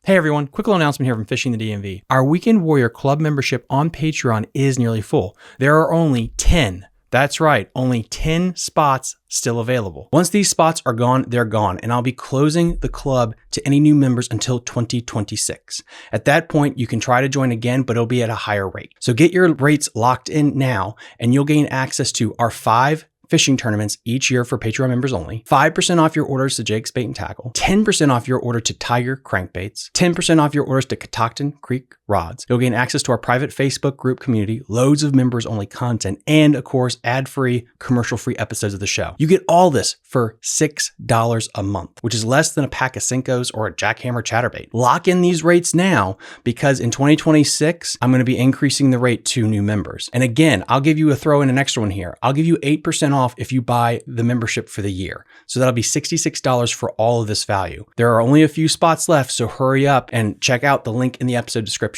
Hey everyone, quick little announcement here from Fishing the DMV. Our Weekend Warrior Club membership on Patreon is nearly full. There are only 10. That's right, only 10 spots still available. Once these spots are gone, they're gone, and I'll be closing the club to any new members until 2026. At that point, you can try to join again, but it'll be at a higher rate. So get your rates locked in now, and you'll gain access to our 5 fishing tournaments each year for Patreon members only, 5% off your orders to Jake's Bait and Tackle, 10% off your order to Tiger Crankbaits, 10% off your orders to Catoctin Creek Rods. You'll gain access to our private Facebook group community, loads of members only content, and of course, ad-free, commercial-free episodes of the show. You get all this for $6 a month, which is less than a pack of Cincos or a Jackhammer Chatterbait. Lock in these rates now because in 2026, I'm going to be increasing the rate to new members. And again, I'll give you an extra one here. I'll give you 8% off if you buy the membership for the year. So that'll be $66 for all of this value. There are only a few spots left, so hurry up and check out the link in the episode description.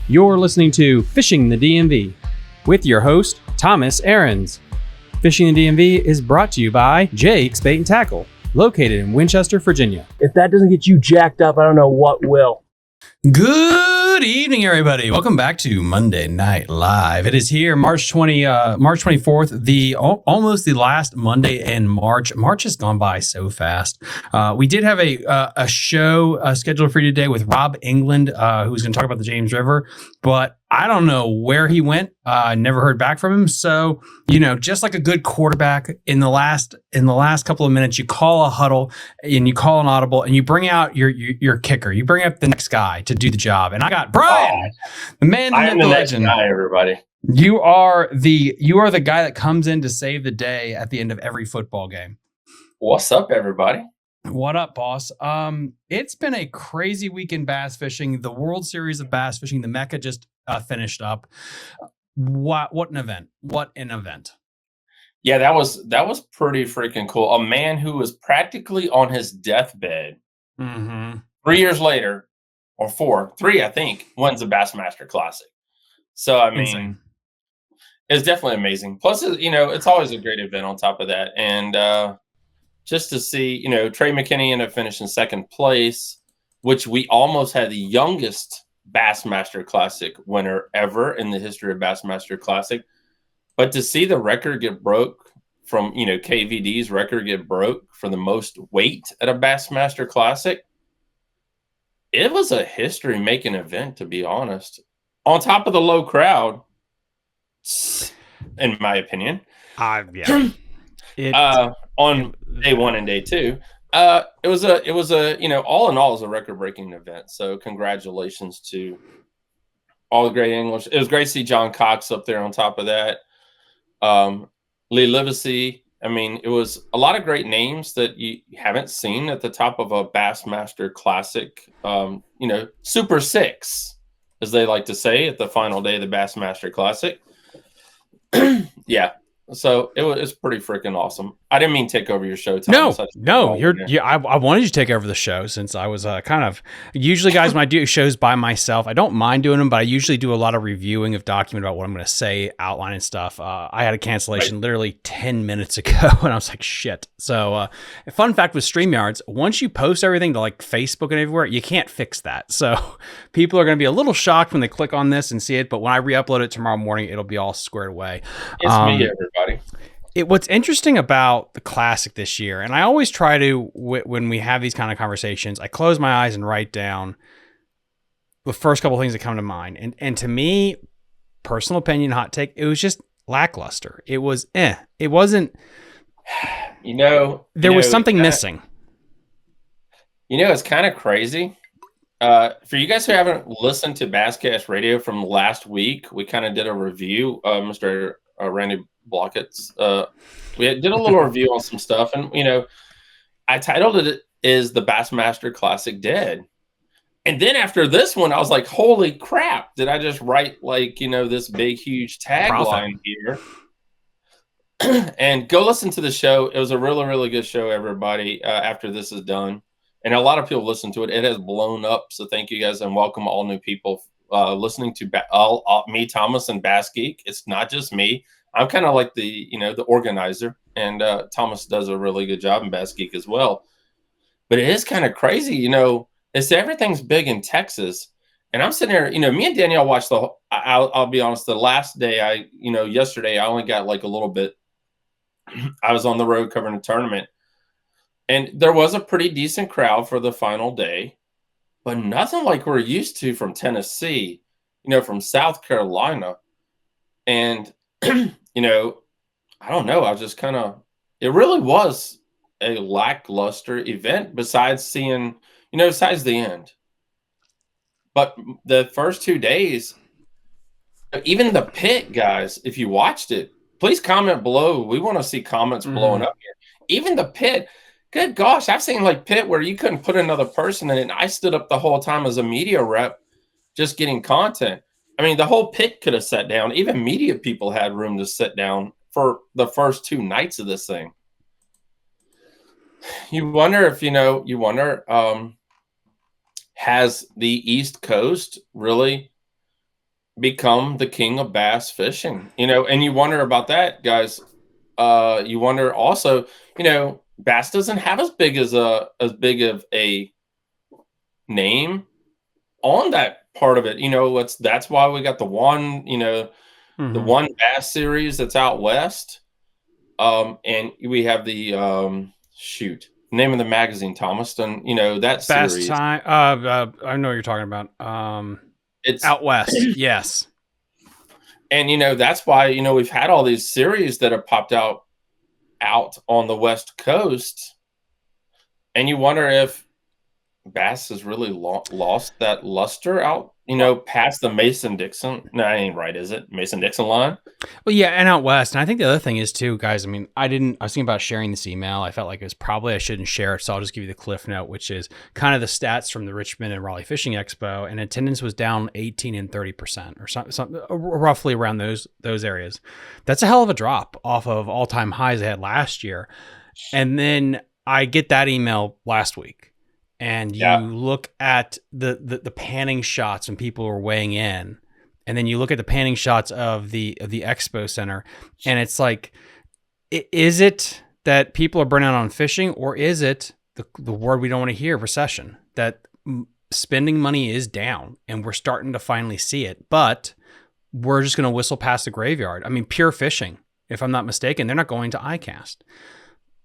You're listening to Fishing the DMV with your host, Thomas Ahrens. Fishing the DMV is brought to you by Jake's Bait and Tackle, located in Winchester, Virginia. If that doesn't get you jacked up, I don't know what will. Good evening, everybody. Welcome back to Monday Night Live. It is here, March 24th, almost the last Monday in March. March has gone by so fast. We did have a show scheduled for you today with Rob England, who's going to talk about the James River, but I don't know where he went. Never heard back from him. So, just like a good quarterback, in the last couple of minutes, you call a huddle and you call an audible and you bring out your kicker. You bring up the next guy to do the job. And I got Brian, the man, the myth, the legend. Next guy, everybody. You are the guy that comes in to save the day at the end of every football game. What's up, everybody? What up, boss? It's been a crazy week in bass fishing. The World Series of Bass Fishing, the Mecca, just finished up. What an event! What an event! Yeah, that was pretty freaking cool. A man who was practically on his deathbed, 3 years later, or 3, I think, wins the Bassmaster Classic. So I mean, insane. It's definitely amazing. Plus, it's always a great event on top of that, and just to see, Trey McKinney ended up finishing second place, which we almost had the youngest Bassmaster Classic winner ever in the history of Bassmaster Classic. But to see the record get broke from, KVD's record get broke for the most weight at a Bassmaster Classic, it was a history-making event, to be honest. On top of the low crowd, in my opinion. Yeah. On day 1 and day 2, it was a all in all, is a record-breaking event. So congratulations to all the great English. It was great to see John Cox up there on top of that. Lee Livesey. I mean, it was a lot of great names that you haven't seen at the top of a Bassmaster Classic. Super Six, as they like to say, at the final day of the Bassmaster Classic. Yeah. So it was pretty freaking awesome. I didn't mean to take over your show, Thomas. No, I wanted you to take over the show since I was usually, guys, when I do shows by myself, I don't mind doing them, but I usually do a lot of reviewing of document about what I'm going to say, outline and stuff. I had a cancellation literally 10 minutes ago and I was like, shit. So a fun fact with StreamYards, once you post everything to like Facebook and everywhere, you can't fix that. So people are going to be a little shocked when they click on this and see it, but when I re-upload it tomorrow morning, it'll be all squared away. It's me, everybody. What's interesting about the Classic this year, and I always try to, when we have these kind of conversations, I close my eyes and write down the first couple of things that come to mind. And to me, personal opinion, hot take, it was just lackluster. It was, It wasn't, there was something missing. It's kind of crazy. For you guys who haven't listened to BassCast Radio from last week, we kind of did a review, Mr. Randy Blockett's. We did a little review on some stuff, and I titled it "Is the Bassmaster Classic Dead?" And then after this one, I was like, "Holy crap! Did I just write this big, huge tagline here?" And go listen to the show. It was a really, really good show, everybody. After this is done, and a lot of people listen to it. It has blown up. So thank you guys, and welcome all new people listening to me, Thomas, and Bass Geek. It's not just me. I'm kind of like the organizer, and Thomas does a really good job in Bass Geek as well. But it is kind of crazy, is everything's big in Texas. And I'm sitting there, me and Danielle watched I'll be honest, the last day yesterday, I only got like a little bit. I was on the road covering a tournament, and there was a pretty decent crowd for the final day, but nothing like we're used to from Tennessee, from South Carolina. And, I don't know. I just it really was a lackluster event besides besides the end. But the first 2 days, even the pit guys, if you watched it, please comment below. We want to see comments blowing up here. Even the pit, good gosh, I've seen like pit where you couldn't put another person in it. And I stood up the whole time as a media rep just getting content. I mean, the whole pit could have sat down. Even media people had room to sit down for the first 2 nights of this thing. You wonder if, has the East Coast really become the king of bass fishing? And you wonder about that, guys. You wonder also, bass doesn't have as big of a name on that part of it. That's why we got the one, the one bass series that's out west. And we have the name of the magazine, Thomaston, that series. Time. I know what you're talking about. It's out west. Yes. And that's why we've had all these series that have popped out on the West Coast, and you wonder if bass has really lost that luster out, past the Mason-Dixon. No, that ain't right, is it? Mason-Dixon line? Well, yeah, and out west. And I think the other thing is too, guys, I mean, I was thinking about sharing this email. I felt like I shouldn't share it, so I'll just give you the cliff note, which is kind of the stats from the Richmond and Raleigh Fishing Expo, and attendance was down 18 and 30% or something roughly around those areas. That's a hell of a drop off of all-time highs they had last year. And then I get that email last week. And you look at the panning shots when people are weighing in, and then you look at the panning shots of the expo center, and it's like, is it that people are burning out on fishing, or is it the word we don't want to hear, recession, that spending money is down and we're starting to finally see it, but we're just going to whistle past the graveyard? I mean, Pure Fishing, if I'm not mistaken, they're not going to ICAST.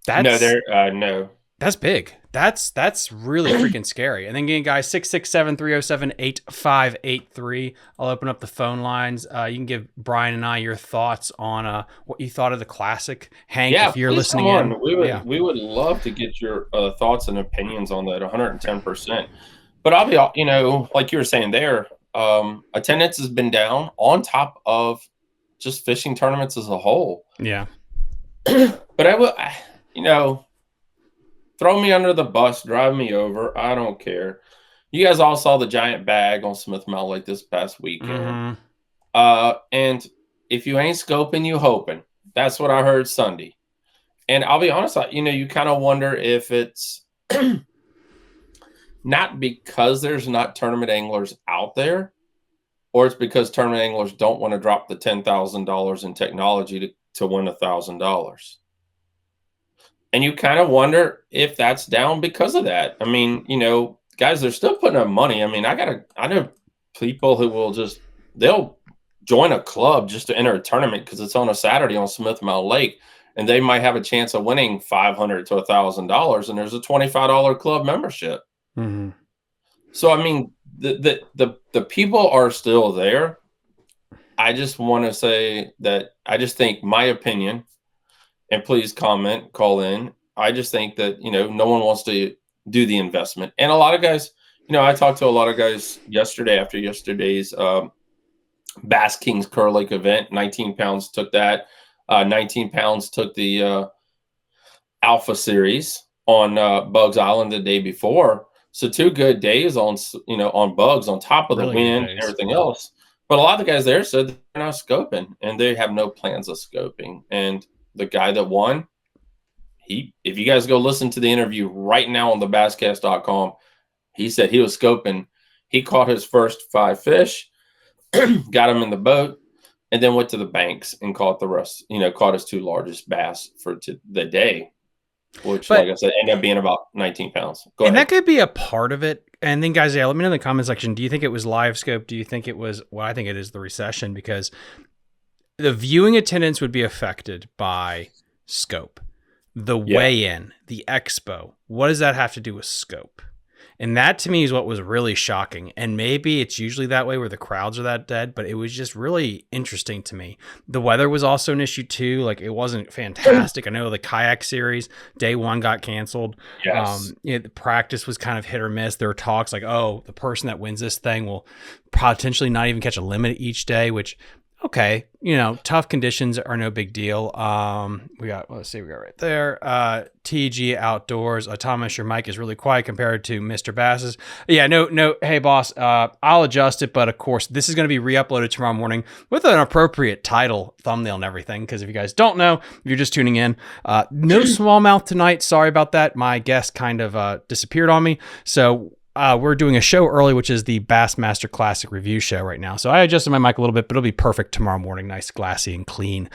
No. That's big. That's really freaking scary. And then again, guys, 667-307-8583. I'll open up the phone lines. You can give Brian and I your thoughts on what you thought of the Classic. Hank, if you're listening in. We would love to get your thoughts and opinions on that 110%. But I'll be, like you were saying there, attendance has been down on top of just fishing tournaments as a whole. Yeah. But I will, throw me under the bus, drive me over. I don't care. You guys all saw the giant bag on Smith Mountain Lake this past weekend. And if you ain't scoping, you hoping. That's what I heard Sunday. And I'll be honest, you kind of wonder if it's not because there's not tournament anglers out there, or it's because tournament anglers don't want to drop the $10,000 in technology to win $1,000. And you kind of wonder if that's down because of that. I mean, guys, they're still putting up money. I mean, I know people who they'll join a club just to enter a tournament because it's on a Saturday on Smith Mountain Lake, and they might have a chance of winning $500 to $1,000, and there's a $25 club membership. So, I mean, the people are still there. I just want to say that I just think my opinion, and please comment, call in. I just think that, no one wants to do the investment. And a lot of guys, I talked to a lot of guys yesterday after yesterday's Bass Kings Curl Lake event. 19 pounds took that. 19 pounds took the Alpha Series on Bugs Island the day before. So 2 good days on Bugs on top of the wind and everything else. But a lot of the guys there said they're not scoping, and they have no plans of scoping. And the guy that won, if you guys go listen to the interview right now on the BassCast.com, he said he was scoping. He caught his first 5 fish, got him in the boat, and then went to the banks and caught the rest. Caught his 2 largest bass for the day. which, But- like I said, ended up being about 19 pounds. Go And ahead. that could be a part of it. And then, guys, yeah, let me know in the comment section. Do you think it was live scope? Do you think it was, well, I think it is the recession, because the viewing attendance would be affected by scope. The weigh-in, the expo, what does that have to do with scope? And that to me is what was really shocking. And maybe it's usually that way where the crowds are that dead, but it was just really interesting to me. The weather was also an issue too. Like, it wasn't fantastic. I know the kayak series, day one got canceled. Yes. The practice was kind of hit or miss. There were talks like, oh, the person that wins this thing will potentially not even catch a limit each day, which, okay, tough conditions are no big deal. We got right there. TG Outdoors. Thomas, your mic is really quiet compared to Mr. Bass's. Yeah, no. Hey, boss, I'll adjust it, but of course, this is going to be re-uploaded tomorrow morning with an appropriate title, thumbnail, and everything. Because if you guys don't know, if you're just tuning in, no smallmouth tonight. Sorry about that. My guest kind of disappeared on me. So we're doing a show early, which is the Bassmaster Classic review show right now. So I adjusted my mic a little bit, but it'll be perfect tomorrow morning. Nice, glassy, and clean.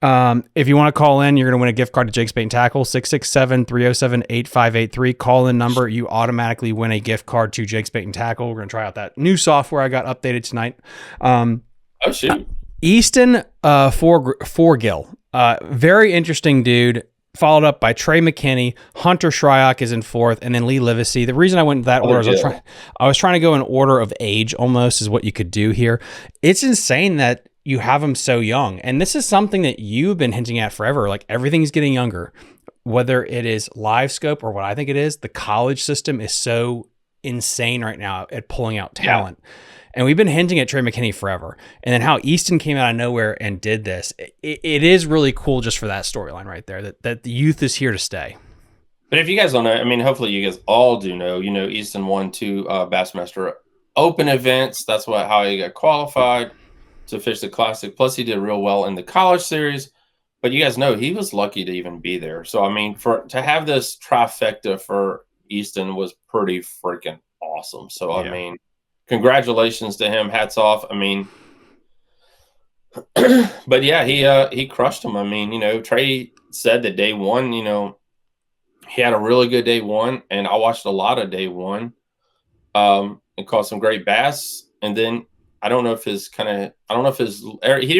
If you want to call in, you're going to win a gift card to Jake's Bait and Tackle, 667-307-8583. Call in number. You automatically win a gift card to Jake's Bait and Tackle. We're going to try out that new software I got updated tonight. Oh, shoot. Easton Forgill. Very interesting dude. Followed up by Trey McKinney, Hunter Shryock is in fourth, and then Lee Livesey. The reason I went in that order is I was trying to go in order of age almost is what you could do here. It's insane that you have them so young. And this is something that you've been hinting at forever. Like, everything's getting younger, whether it is live scope or what I think it is. The college system is so insane right now at pulling out talent. Yeah. And we've been hinting at Trey McKinney forever. And then how Easton came out of nowhere and did this. It is really cool just for that storyline right there, that the youth is here to stay. But if you guys don't know, I mean, hopefully you guys all do know, Easton won 2 Bassmaster Open events. That's how he got qualified to fish the Classic. Plus, he did real well in the college series. But you guys know he was lucky to even be there. So, I mean, to have this trifecta for Easton was pretty freaking awesome. So, I mean, congratulations to him. Hats off. I mean, but yeah, he crushed him. I mean, Trey said that day one, he had a really good day one, and I watched a lot of day one, and caught some great bass. And then he didn't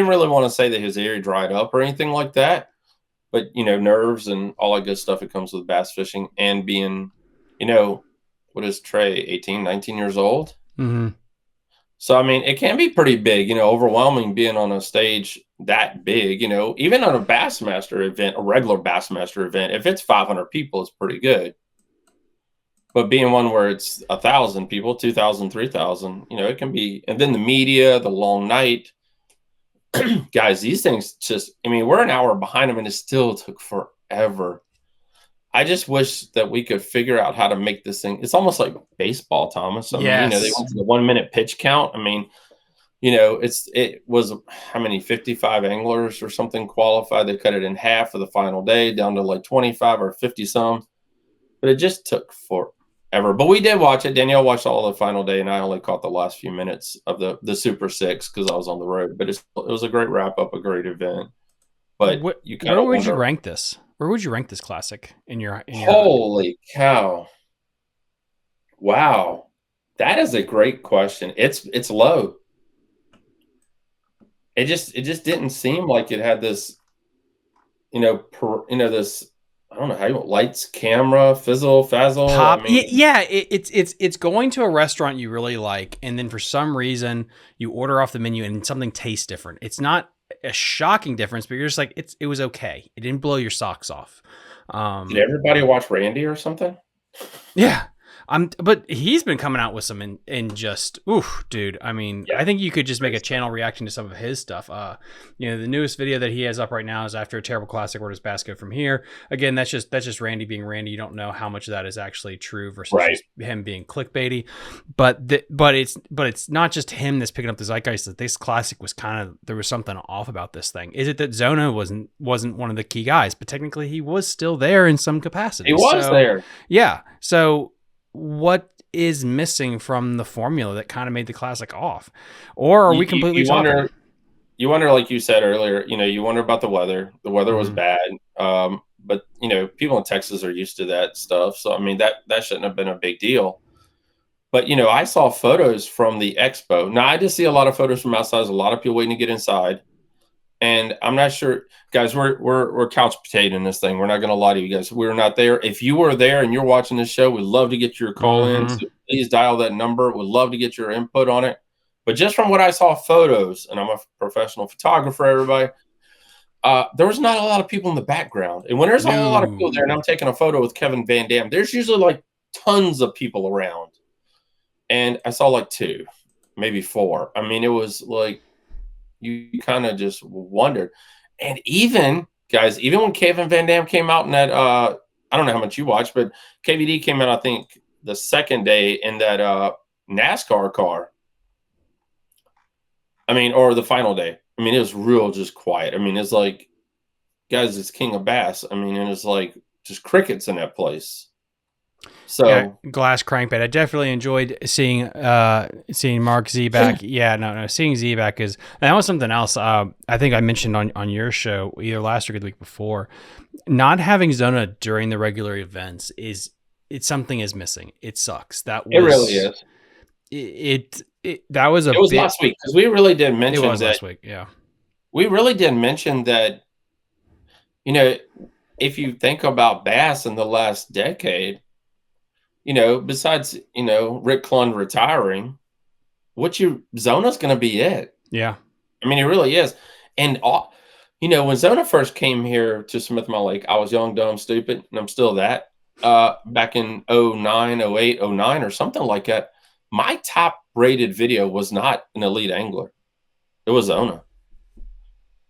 really want to say that his area dried up or anything like that, but nerves and all that good stuff that comes with bass fishing and being, what is Trey, 18, 19 years old? Mm-hmm. So, I mean, it can be pretty big, overwhelming being on a stage that big, even on a Bassmaster event, a regular Bassmaster event, if it's 500 people, it's pretty good. But being one where it's 1,000 people, 2,000, 3,000, it can be, and then the media, the long night, guys, these things we're an hour behind them and it still took forever. I just wish that we could figure out how to make this thing. It's almost like baseball, Thomas. I mean, they went to the 1 minute pitch count. I mean, it was how many, 55 anglers or something qualified. They cut it in half for the final day down to like 25 or 50 some, but it just took forever. But we did watch it. Danielle watched all the final day, and I only caught the last few minutes of the Super 6 because I was on the road. But it was a great wrap up, a great event. But where would you rank this? Where would you rank this Classic in your Holy cow. Wow. That is a great question. It's low. It just didn't seem like it had this, this, I don't know how lights, camera, fizzle, fazzle. Pop. It's going to a restaurant you really like, and then for some reason you order off the menu and something tastes different. It's not a shocking difference, but you're just like, it was okay. It didn't blow your socks off. Did everybody watch Randy or something? Yeah. But he's been coming out with some in just, oof, dude. I mean, I think you could just make a channel reaction to some of his stuff. The newest video that he has up right now is after a terrible Classic. Where does bass go from here? Again, that's just Randy being Randy. You don't know how much of that is actually true versus just him being clickbaity. But it's not just him that's picking up the zeitgeist. That this Classic was there was something off about this thing. Is it that Zona wasn't one of the key guys, but technically he was still there in some capacity. He was there. Yeah. So what is missing from the formula that kind of made the Classic off? Or are we completely you wonder, like you said earlier, you wonder about the weather. The weather was bad. but people in Texas are used to that stuff. So I mean that shouldn't have been a big deal. But I saw photos from the expo. Now I just see a lot of photos from outside. There's a lot of people waiting to get inside. And I'm not sure, guys, we're couch potatoing this thing. We're not going to lie to you guys. We're not there. If you were there and you're watching this show, we'd love to get your call in. So please dial that number. We'd love to get your input on it. But just from what I saw photos, and I'm a professional photographer, everybody, there was not a lot of people in the background. And when there's a whole lot of people there and I'm taking a photo with Kevin Van Dam, there's usually like tons of people around. And I saw like 2, maybe 4. I mean, it was like, you kind of just wondered. And even, guys, even when Kevin Van Dam came out in that, I don't know how much you watched, but KVD came out, I think, the second day in that NASCAR car. I mean, or the final day. I mean, it was real just quiet. I mean, it's like, guys, it's King of Bass. I mean, and it's like just crickets in that place. So yeah, glass crankbait. I definitely enjoyed seeing Mark Z back. Yeah, seeing Z back and that was something else. I think I mentioned on your show either last week or the week before. Not having Zona during the regular events something is missing. It sucks. It really is. It was last week because we really did mention it was last week. Yeah, we really did mention that. If you think about bass in the last decade. Besides, Rick Clunn retiring, Zona's going to be it. Yeah. I mean, it really is. And, when Zona first came here to Smith Mile Lake, I was young, dumb, stupid, and I'm still that. Back in 09, 08, 09 or something like that, my top rated video was not an elite angler. It was Zona.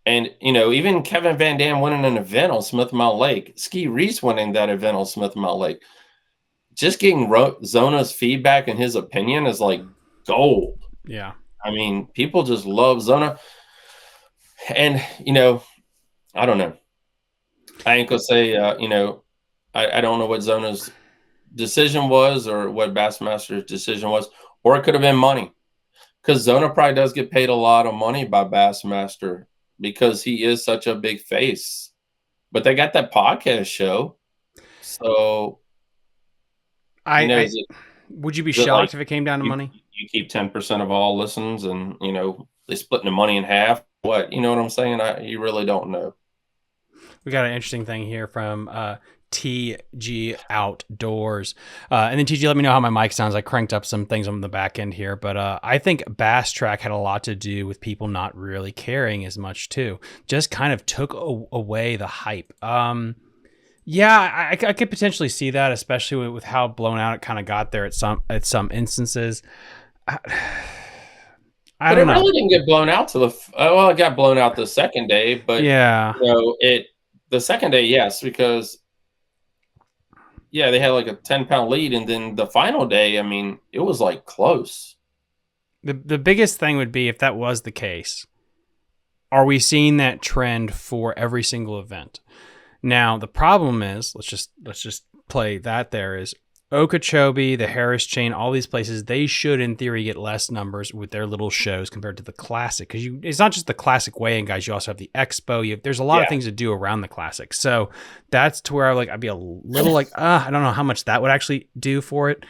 And, even Kevin Van Dam winning an event on Smith Mile Lake, Ski Reese winning that event on Smith Mile Lake. Just getting Zona's feedback and his opinion is like gold. Yeah. I mean, people just love Zona. And, I don't know. I ain't going to say, I don't know what Zona's decision was or what Bassmaster's decision was, or it could have been money. Because Zona probably does get paid a lot of money by Bassmaster because he is such a big face. But they got that podcast show. So... would you be shocked if it came down to money? You keep 10% of all listens and, they splitting the money in half. What? You know what I'm saying? You really don't know. We got an interesting thing here from TG Outdoors. And then TG, let me know how my mic sounds. I cranked up some things on the back end here, but I think Bass Track had a lot to do with people not really caring as much too. Just kind of took away the hype. Yeah, I could potentially see that, especially with how blown out it kind of got there at some instances. I don't know. It really didn't get blown out it got blown out the second day, but yeah, the second day, yes, because they had like a 10-pound lead, and then the final day, I mean, it was like close. The biggest thing would be if that was the case. Are we seeing that trend for every single event? Now, the problem is, let's just play that there is Okeechobee, the Harris Chain, all these places, they should, in theory, get less numbers with their little shows compared to the Classic. Because it's not just the Classic weigh-in, guys. You also have the Expo. There's a lot of things to do around the Classic. So that's to where I'd be a little like, I don't know how much that would actually do for it.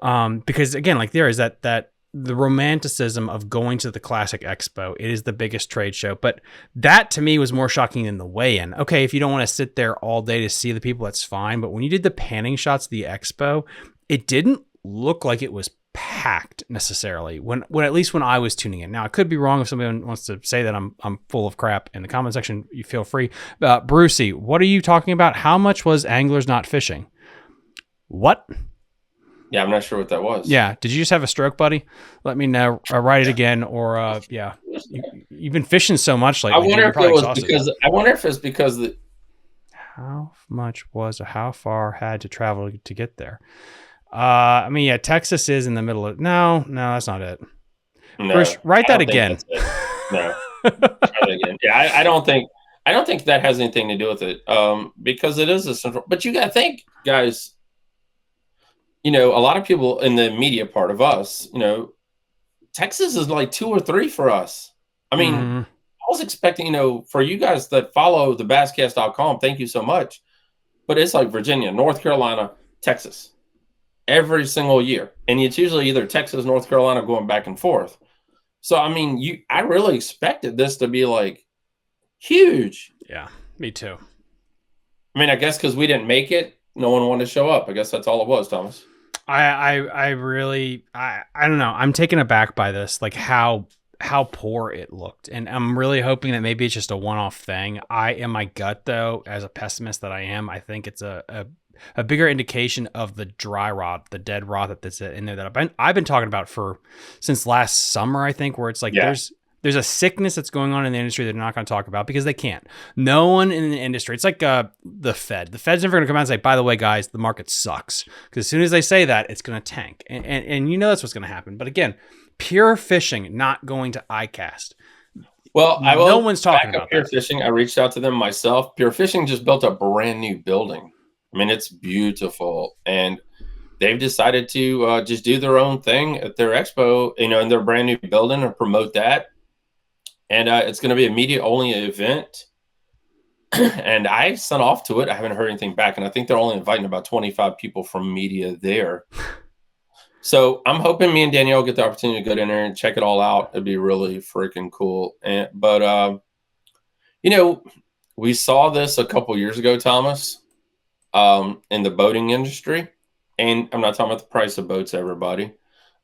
Because, again, like there is that the romanticism of going to the Classic Expo. It is the biggest trade show, but that to me was more shocking than the weigh-in. Okay, if you don't want to sit there all day to see the people, that's fine. But when you did the panning shots of the Expo, it didn't look like it was packed necessarily. When at least when I was tuning in. Now I could be wrong. If somebody wants to say that I'm full of crap in the comment section, you feel free. Brucey, what are you talking about? How much was anglers not fishing? What? Yeah, I'm not sure what that was. Yeah. Did you just have a stroke, buddy? Let me know. Write it again. Or, yeah. You've been fishing so much lately. I wonder if it's because how much was how far had to travel to get there? I mean, yeah, Texas is in the middle of... No, that's not it. No, Bruce, write that again. No. Try that again. Yeah, I don't think that has anything to do with it. Because it is a central... But you got to think, guys... a lot of people in the media part of us, Texas is like 2 or 3 for us. I mean, I was expecting, for you guys that follow the BassCast.com, thank you so much. but it's like Virginia, North Carolina, Texas every single year. And it's usually either Texas, North Carolina going back and forth. So, I mean, I really expected this to be like huge. Yeah, me too. I mean, I guess because we didn't make it, no one wanted to show up. I guess that's all it was, Thomas. I really, I don't know. I'm taken aback by this, like how poor it looked. And I'm really hoping that maybe it's just a one-off thing. In my gut though, as a pessimist that I am, I think it's a bigger indication of the dry rot, the dead rot that's in there that I've been talking about since last summer, I think, where it's like there's a sickness that's going on in the industry that they're not going to talk about because they can't. No one in the industry. It's like the Fed. The Fed's never going to come out and say, by the way, guys, the market sucks. Because as soon as they say that, it's going to tank. And you know that's what's going to happen. But again, pure fishing, not going to ICAST. Well, no one's talking about Pure that. Fishing. I reached out to them myself. Pure Fishing just built a brand new building. I mean, it's beautiful. And they've decided to just do their own thing at their expo, in their brand new building and promote that. And it's going to be a media-only event. And I sent off to it. I haven't heard anything back. And I think they're only inviting about 25 people from media there. So I'm hoping me and Danielle get the opportunity to go down there and check it all out. It'd be really freaking cool. But we saw this a couple years ago, Thomas, in the boating industry. And I'm not talking about the price of boats, everybody.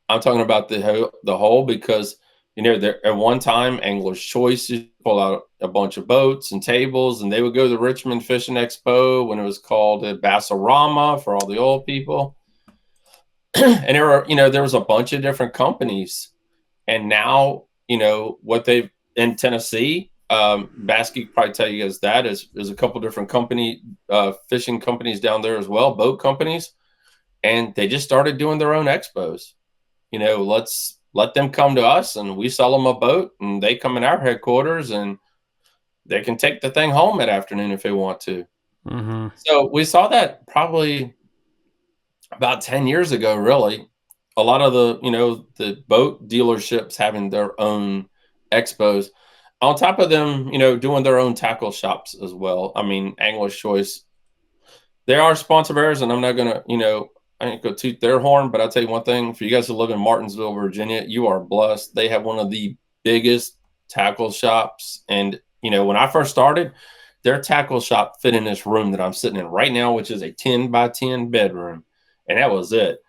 I'm talking about the whole because – there at one time, Angler's Choice used to pull out a bunch of boats and tables, and they would go to the Richmond Fishing Expo when it was called a Bassarama for all the old people. And there was a bunch of different companies, and now what they've in Tennessee, Bass Geek probably tell you guys that is a couple different fishing companies down there as well, boat companies, and they just started doing their own expos. Let's let them come to us and we sell them a boat and they come in our headquarters and they can take the thing home that afternoon if they want to. Mm-hmm. So we saw that probably about 10 years ago, really. A lot of the boat dealerships having their own expos. On top of them, doing their own tackle shops as well. I mean, Angler's Choice, they are sponsor bearers, and I'm not going to, I ain't go toot their horn, but I'll tell you one thing. For you guys who live in Martinsville, Virginia, you are blessed. They have one of the biggest tackle shops. And, when I first started, their tackle shop fit in this room that I'm sitting in right now, which is a 10 by 10 bedroom. And that was it.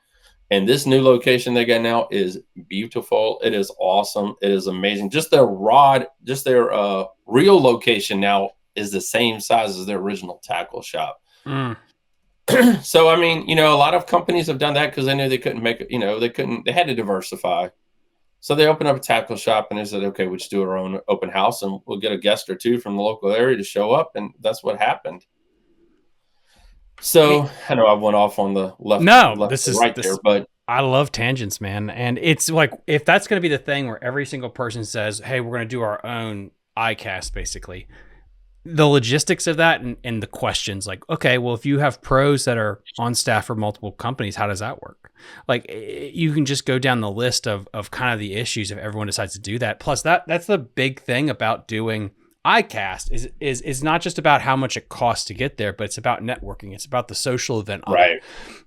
And this new location they got now is beautiful. It is awesome. It is amazing. Just their real location now is the same size as their original tackle shop. Mm. So, I mean, a lot of companies have done that because they knew they couldn't make it, they had to diversify. So they opened up a tackle shop and they said, okay, we'll just do our own open house and we'll get a guest or two from the local area to show up. And that's what happened. So I know I went off on the left. No, there, but I love tangents, man. And it's like, if that's going to be the thing where every single person says, hey, we're going to do our own ICAST, basically. The logistics of that and the questions like, okay, well, if you have pros that are on staff for multiple companies, how does that work? Like you can just go down the list of kind of the issues if everyone decides to do that. Plus that's the big thing about doing ICAST is not just about how much it costs to get there, but it's about networking. It's about the social event. Right.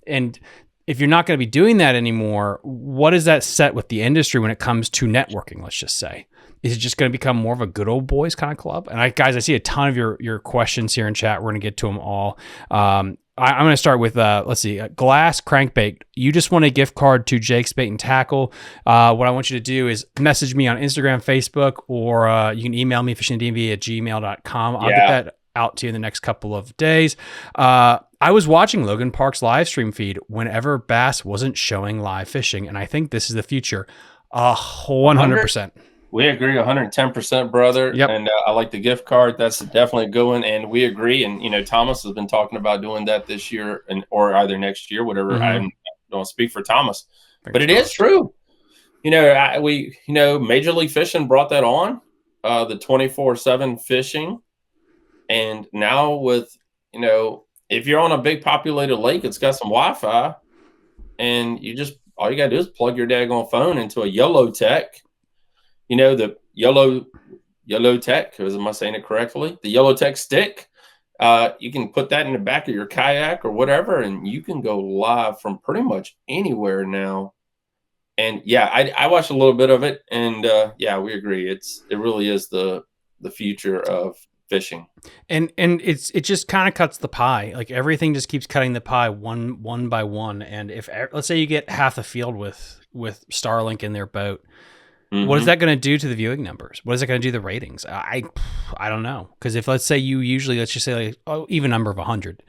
And if you're not going to be doing that anymore, what does that set with the industry when it comes to networking, let's just say? Is it just going to become more of a good old boys kind of club? And I see a ton of your questions here in chat. We're going to get to them all. I'm going to start with, let's see, Glass Crankbait. You just want a gift card to Jake's Bait and Tackle. What I want you to do is message me on Instagram, Facebook, or you can email me, fishingdmv@gmail.com. I'll get that out to you in the next couple of days. I was watching Logan Park's live stream feed whenever Bass wasn't showing live fishing, and I think this is the future. 100%. We agree 110%, brother. Yep. And I like the gift card. That's definitely going. And we agree. And, Thomas has been talking about doing that this year or either next year, whatever. Mm-hmm. I don't speak for Thomas, but it is true. Major League Fishing brought that on, the 24/7 fishing. And now with, if you're on a big populated lake, it's got some Wi-Fi and all you got to do is plug your daggone phone into a YOLO Tech. The YOLO Tech, am I saying it correctly? The YOLO Tech stick, You can put that in the back of your kayak or whatever, and you can go live from pretty much anywhere now. And yeah, I watched a little bit of it, and yeah, we agree. It really is the future of fishing. And it just kind of cuts the pie. Like everything just keeps cutting the pie one by one. And if let's say you get half the field with Starlink in their boat, what is that going to do to the viewing numbers? What is it going to do to the ratings? I don't know, because if let's say you usually, let's just say like, even number of 100,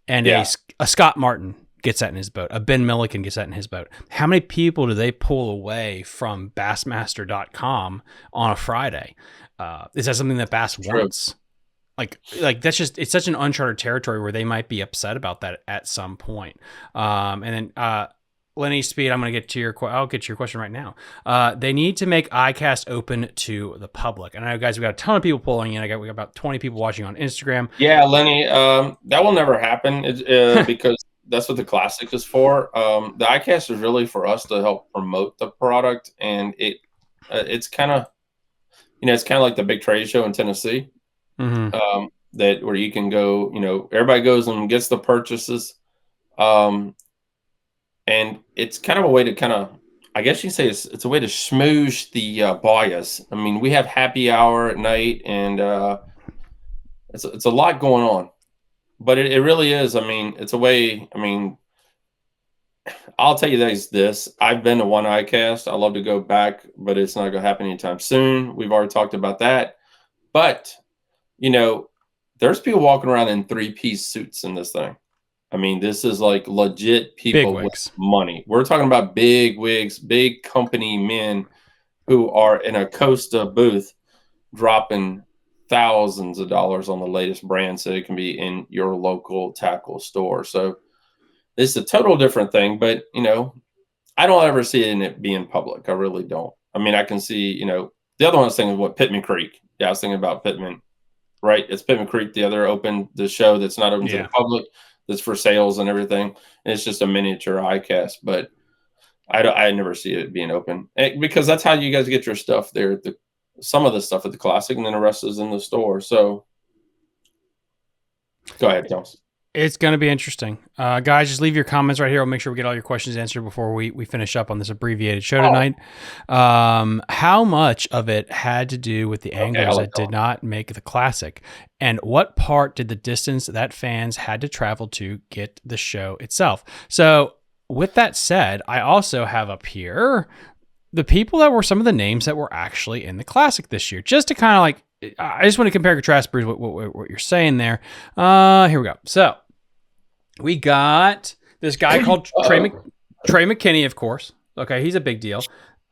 and a Scott Martin gets that in his boat, a Ben Milliken gets that in his boat, how many people do they pull away from Bassmaster.com on a Friday? Is that something that Bass wants? Like that's just, it's such an uncharted territory where they might be upset about that at some point. And then Lenny Speed, I'm going to get to I'll get to your question right now. They need to make iCast open to the public. And I know, guys, we got a ton of people pulling in. We got about 20 people watching on Instagram. Yeah, Lenny, that will never happen because that's what the Classic is for. The iCast is really for us to help promote the product, and it's kind of, it's kind of like the big trade show in Tennessee, that where you can go, everybody goes and gets the purchases. And it's kind of a way to kind of, I guess you can say it's a way to smoosh the buyers. I mean, we have happy hour at night, and it's a lot going on, but it really is. I mean, it's a way. I mean, I'll tell you this. I've been to one iCast. I love to go back, but it's not going to happen anytime soon. We've already talked about that. But, there's people walking around in 3-piece suits in this thing. I mean, this is like legit people with money. We're talking about big wigs, big company men who are in a Costa booth dropping thousands of dollars on the latest brand so it can be in your local tackle store. So it's a total different thing, but I don't ever see it being public. I really don't. I mean, I can see, the other one I was thinking what Pittman Creek. Yeah, I was thinking about Pittman, right? It's Pittman Creek, the other the show that's not open to the public, that's for sales and everything. And it's just a miniature iCast, but I never see it being open because that's how you guys get your stuff there. Some of the stuff at the Classic, and then the rest is in the store. So go ahead, Thomas. It's going to be interesting. Guys, just leave your comments right here. I'll make sure we get all your questions answered before we finish up on this abbreviated show tonight. How much of it had to do with the anglers that did not make the Classic? And what part did the distance that fans had to travel to get the show itself? So with that said, I also have up here the people that were some of the names that were actually in the Classic this year, just to kind of like, I just want to compare and contrast, Bruce, what you're saying there. Here we go. So we got this guy called Trey McKinney, of course. Okay, he's a big deal.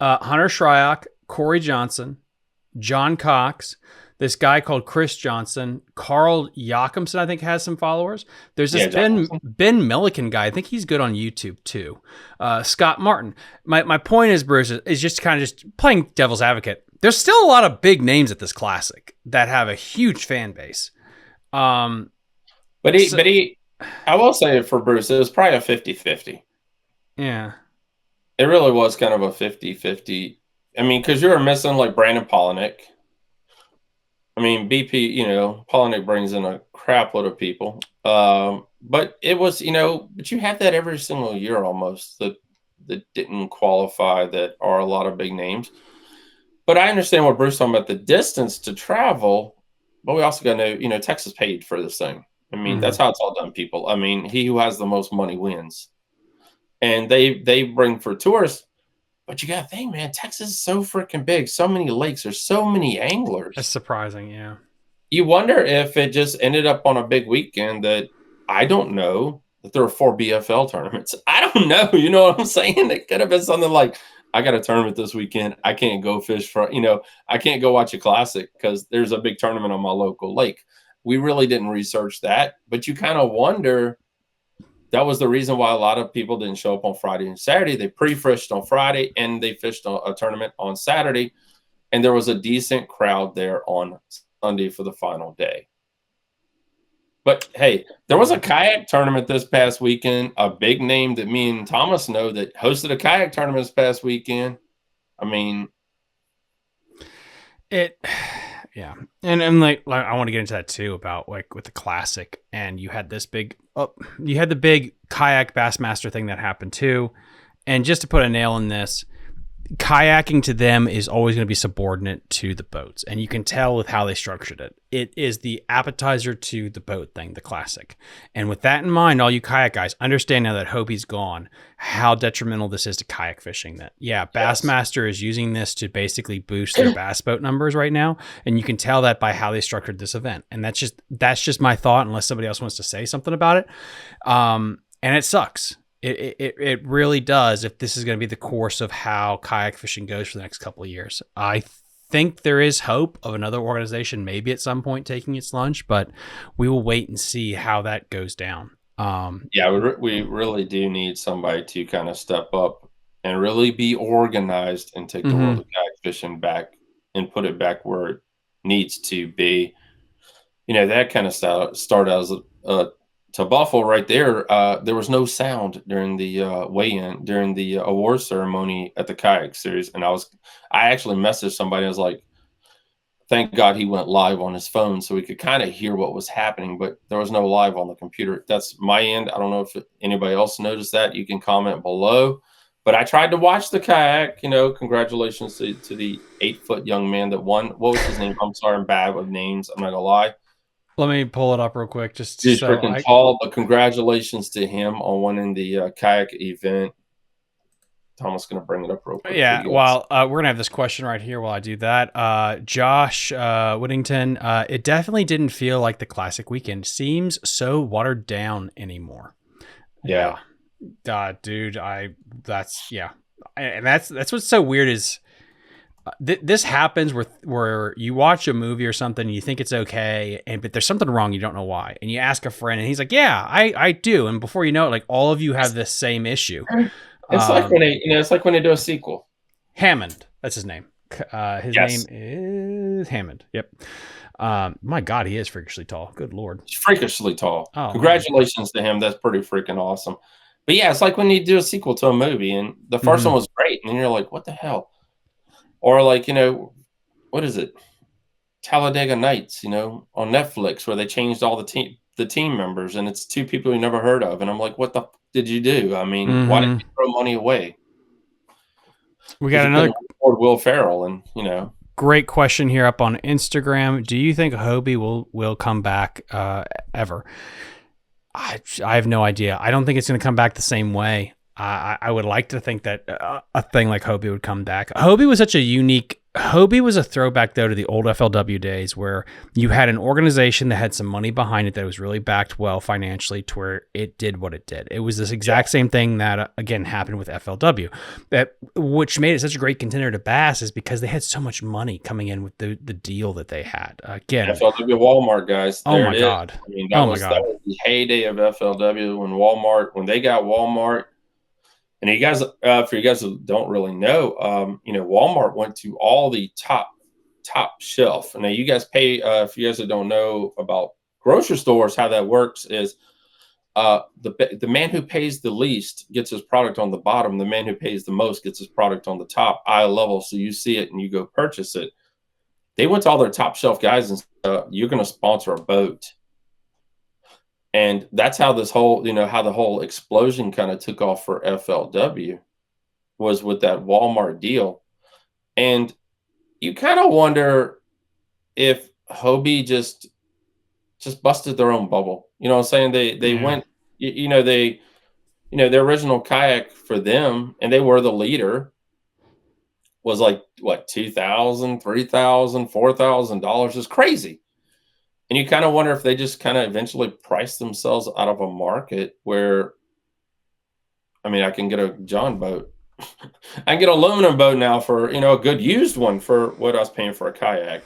Hunter Shryock, Corey Johnson, John Cox, this guy called Chris Johnson, Carl Jakobsen, I think, has some followers. There's this Ben Milliken guy. I think he's good on YouTube too. Scott Martin. My point is, Bruce, is just kind of just playing devil's advocate. There's still a lot of big names at this Classic that have a huge fan base. But I will say for Bruce, it was probably a 50-50. Yeah. It really was kind of a 50-50. I mean, because you were missing like Brandon Polinick. I mean, BP, Polinick brings in a crap load of people. But it was, but you have that every single year almost that didn't qualify, that are a lot of big names. But I understand what Bruce talking about, the distance to travel, but we also got to know, Texas paid for this thing. I mean, that's how it's all done, people. I mean, he who has the most money wins. And they bring for tourists. But you got to think, man, Texas is so freaking big. So many lakes. There's so many anglers. That's surprising, yeah. You wonder if it just ended up on a big weekend that, I don't know, that there were 4 BFL tournaments. I don't know. You know what I'm saying? It could have been something like, I got a tournament this weekend. I can't go fish for, I can't go watch a Classic because there's a big tournament on my local lake. We really didn't research that. But you kind of wonder, that was the reason why a lot of people didn't show up on Friday and Saturday. They pre-fished on Friday and they fished a tournament on Saturday. And there was a decent crowd there on Sunday for the final day. But hey, there was a kayak tournament this past weekend, a big name that me and Thomas know that hosted a kayak tournament this past weekend. I mean, Yeah. And like I want to get into that too about like with the Classic, and you had this big, you had the big kayak Bassmaster thing that happened too. And just to put a nail in this, kayaking to them is always going to be subordinate to the boats, and you can tell with how they structured it. It is the appetizer to the boat thing, the Classic. And with that in mind, all you kayak guys understand now that Hobie's gone, how detrimental this is to kayak fishing. That Bassmaster is using this to basically boost their bass boat numbers right now, and you can tell that by how they structured this event. And that's just my thought, unless somebody else wants to say something about it. And it sucks. It really does if this is going to be the course of how kayak fishing goes for the next couple of years. I think there is hope of another organization maybe at some point taking its lunch, but we will wait and see how that goes down. We really do need somebody to kind of step up and really be organized and take the world of kayak fishing back and put it back where it needs to be. That kind of started as to Buffalo right there. There was no sound during the weigh-in, during the award ceremony at the kayak series. And I actually messaged somebody. I was like, thank God he went live on his phone so we could kind of hear what was happening, but there was no live on the computer. That's my end. I don't know if anybody else noticed that. You can comment below. But I tried to watch the kayak. Congratulations to the 8-foot young man that won. What was his name? I'm sorry, I'm bad with names. I'm not gonna lie. Let me pull it up real quick. Just Dude, freaking tall, but congratulations to him on winning the kayak event. Thomas going to bring it up real quick. Yeah, well, we're going to have this question right here while I do that. Josh Whittington, it definitely didn't feel like the Classic weekend. Seems so watered down anymore. Yeah. Dude, that's what's so weird is this happens where you watch a movie or something and you think it's okay, but there's something wrong, you don't know why, and you ask a friend and he's like, yeah, I do, and before you know it, like all of you have this same issue. It's like when they do a sequel. Hammond, that's his name. His name is Hammond. Yep. My God, he is freakishly tall. Good Lord. He's freakishly tall. Oh, congratulations to him. That's pretty freaking awesome. But yeah, it's like when you do a sequel to a movie and the first one was great, and then you're like, what the hell? Or like, what is it? Talladega Nights, on Netflix, where they changed all the team members, and it's 2 people you never heard of. And I'm like, what the f did you do? I mean, why did you throw money away? We got another Will Ferrell, and great question here up on Instagram. Do you think Hobie will come back ever? I have no idea. I don't think it's going to come back the same way. I would like to think that a thing like Hobie would come back. Hobie was a throwback, though, to the old FLW days where you had an organization that had some money behind it that was really backed well financially to where it did what it did. It was this exact same thing that, again, happened with FLW, which made it such a great contender to Bass is because they had so much money coming in with the deal that they had. Again, FLW Walmart, guys. Oh, my God. I mean, that was the heyday of FLW when they got Walmart. And you guys, for you guys who don't really know, Walmart went to all the top shelf. Now, you guys pay. If you guys that don't know about grocery stores, how that works is the man who pays the least gets his product on the bottom. The man who pays the most gets his product on the top, eye level. So you see it and you go purchase it. They went to all their top shelf guys and said, you're going to sponsor a boat. And that's how this whole, how the whole explosion kind of took off for FLW was with that Walmart deal. And you kind of wonder if Hobie just busted their own bubble. You know what I'm saying? They went, the original kayak for them, and they were the leader, was like, what, $2,000, $3,000, $4,000. It's crazy. And you kind of wonder if they just kind of eventually price themselves out of a market where, I mean, I can get a John boat. I can get an aluminum boat now for, a good used one for what I was paying for a kayak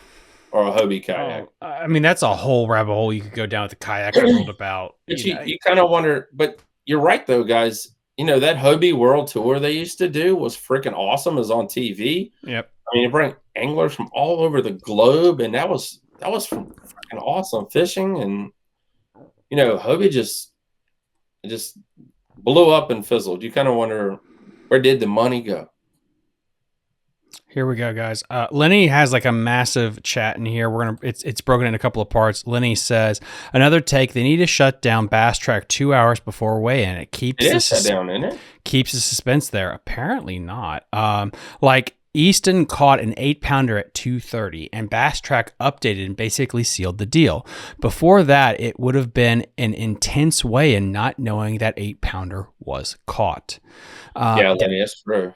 or a Hobie kayak. Oh, I mean, that's a whole rabbit hole you could go down with the kayak world about. But you kind of wonder, but you're right, though, guys. That Hobie World Tour they used to do was freaking awesome. It was on TV. Yep. I mean, you bring anglers from all over the globe, and that was freaking awesome fishing. And Hobie just blew up and fizzled. You kind of wonder, where did the money go? Here we go, guys. Lenny has like a massive chat in here. It's broken in a couple of parts. Lenny says, another take, they need to shut down Bass Track 2 hours before weigh-in. It keeps It is shut down, isn't it? Keeps the suspense there. Apparently not. Like Easton caught an 8-pounder at 2:30, and Bass Track updated and basically sealed the deal. Before that, it would have been an intense weigh-in, not knowing that 8-pounder was caught. Yeah, Lenny, that's true.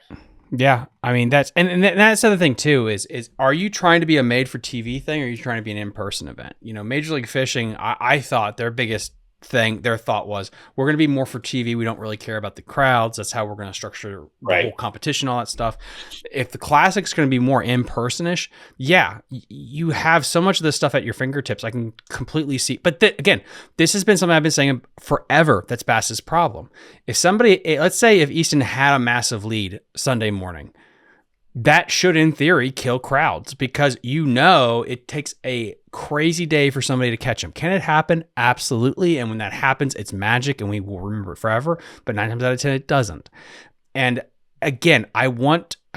Yeah, I mean that's that's the other thing too is are you trying to be a made for TV thing or are you trying to be an in-person event? You know, Major League Fishing, I thought their biggest thing, their thought was we're going to be more for TV. We don't really care about the crowds. That's how we're going to structure the whole competition, all that stuff. If the Classic's going to be more in-person-ish, yeah, you have so much of this stuff at your fingertips. I can completely see. But again, this has been something I've been saying forever. That's Bass's problem. If somebody, let's say if Easton had a massive lead Sunday morning, that should, in theory, kill crowds because it takes a crazy day for somebody to catch them. Can it happen? Absolutely. And when that happens, it's magic and we will remember it forever. But 9 times out of 10, it doesn't. And again, I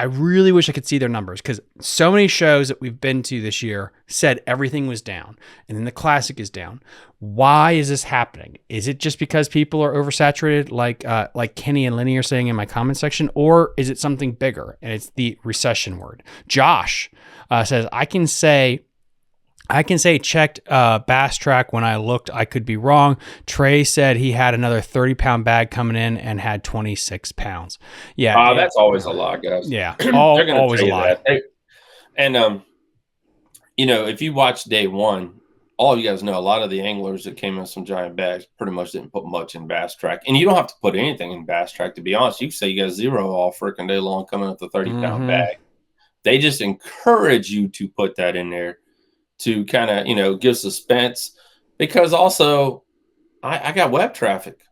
really wish I could see their numbers because so many shows that we've been to this year said everything was down and then the Classic is down. Why is this happening? Is it just because people are oversaturated like Kenny and Lenny are saying in my comment section, or is it something bigger? And it's the recession word. Josh says, I can say checked Bass Track when I looked. I could be wrong. Trey said he had another 30-pound bag coming in and had 26 pounds. Yeah. That's always a lot, guys. Yeah. Always a lot. And, if you watch day one, all of you guys know a lot of the anglers that came in some giant bags pretty much didn't put much in Bass Track. And you don't have to put anything in Bass Track, to be honest. You can say you got 0 all freaking day long coming with a 30-pound bag. They just encourage you to put that in there to kind of, give suspense, because also I got web traffic.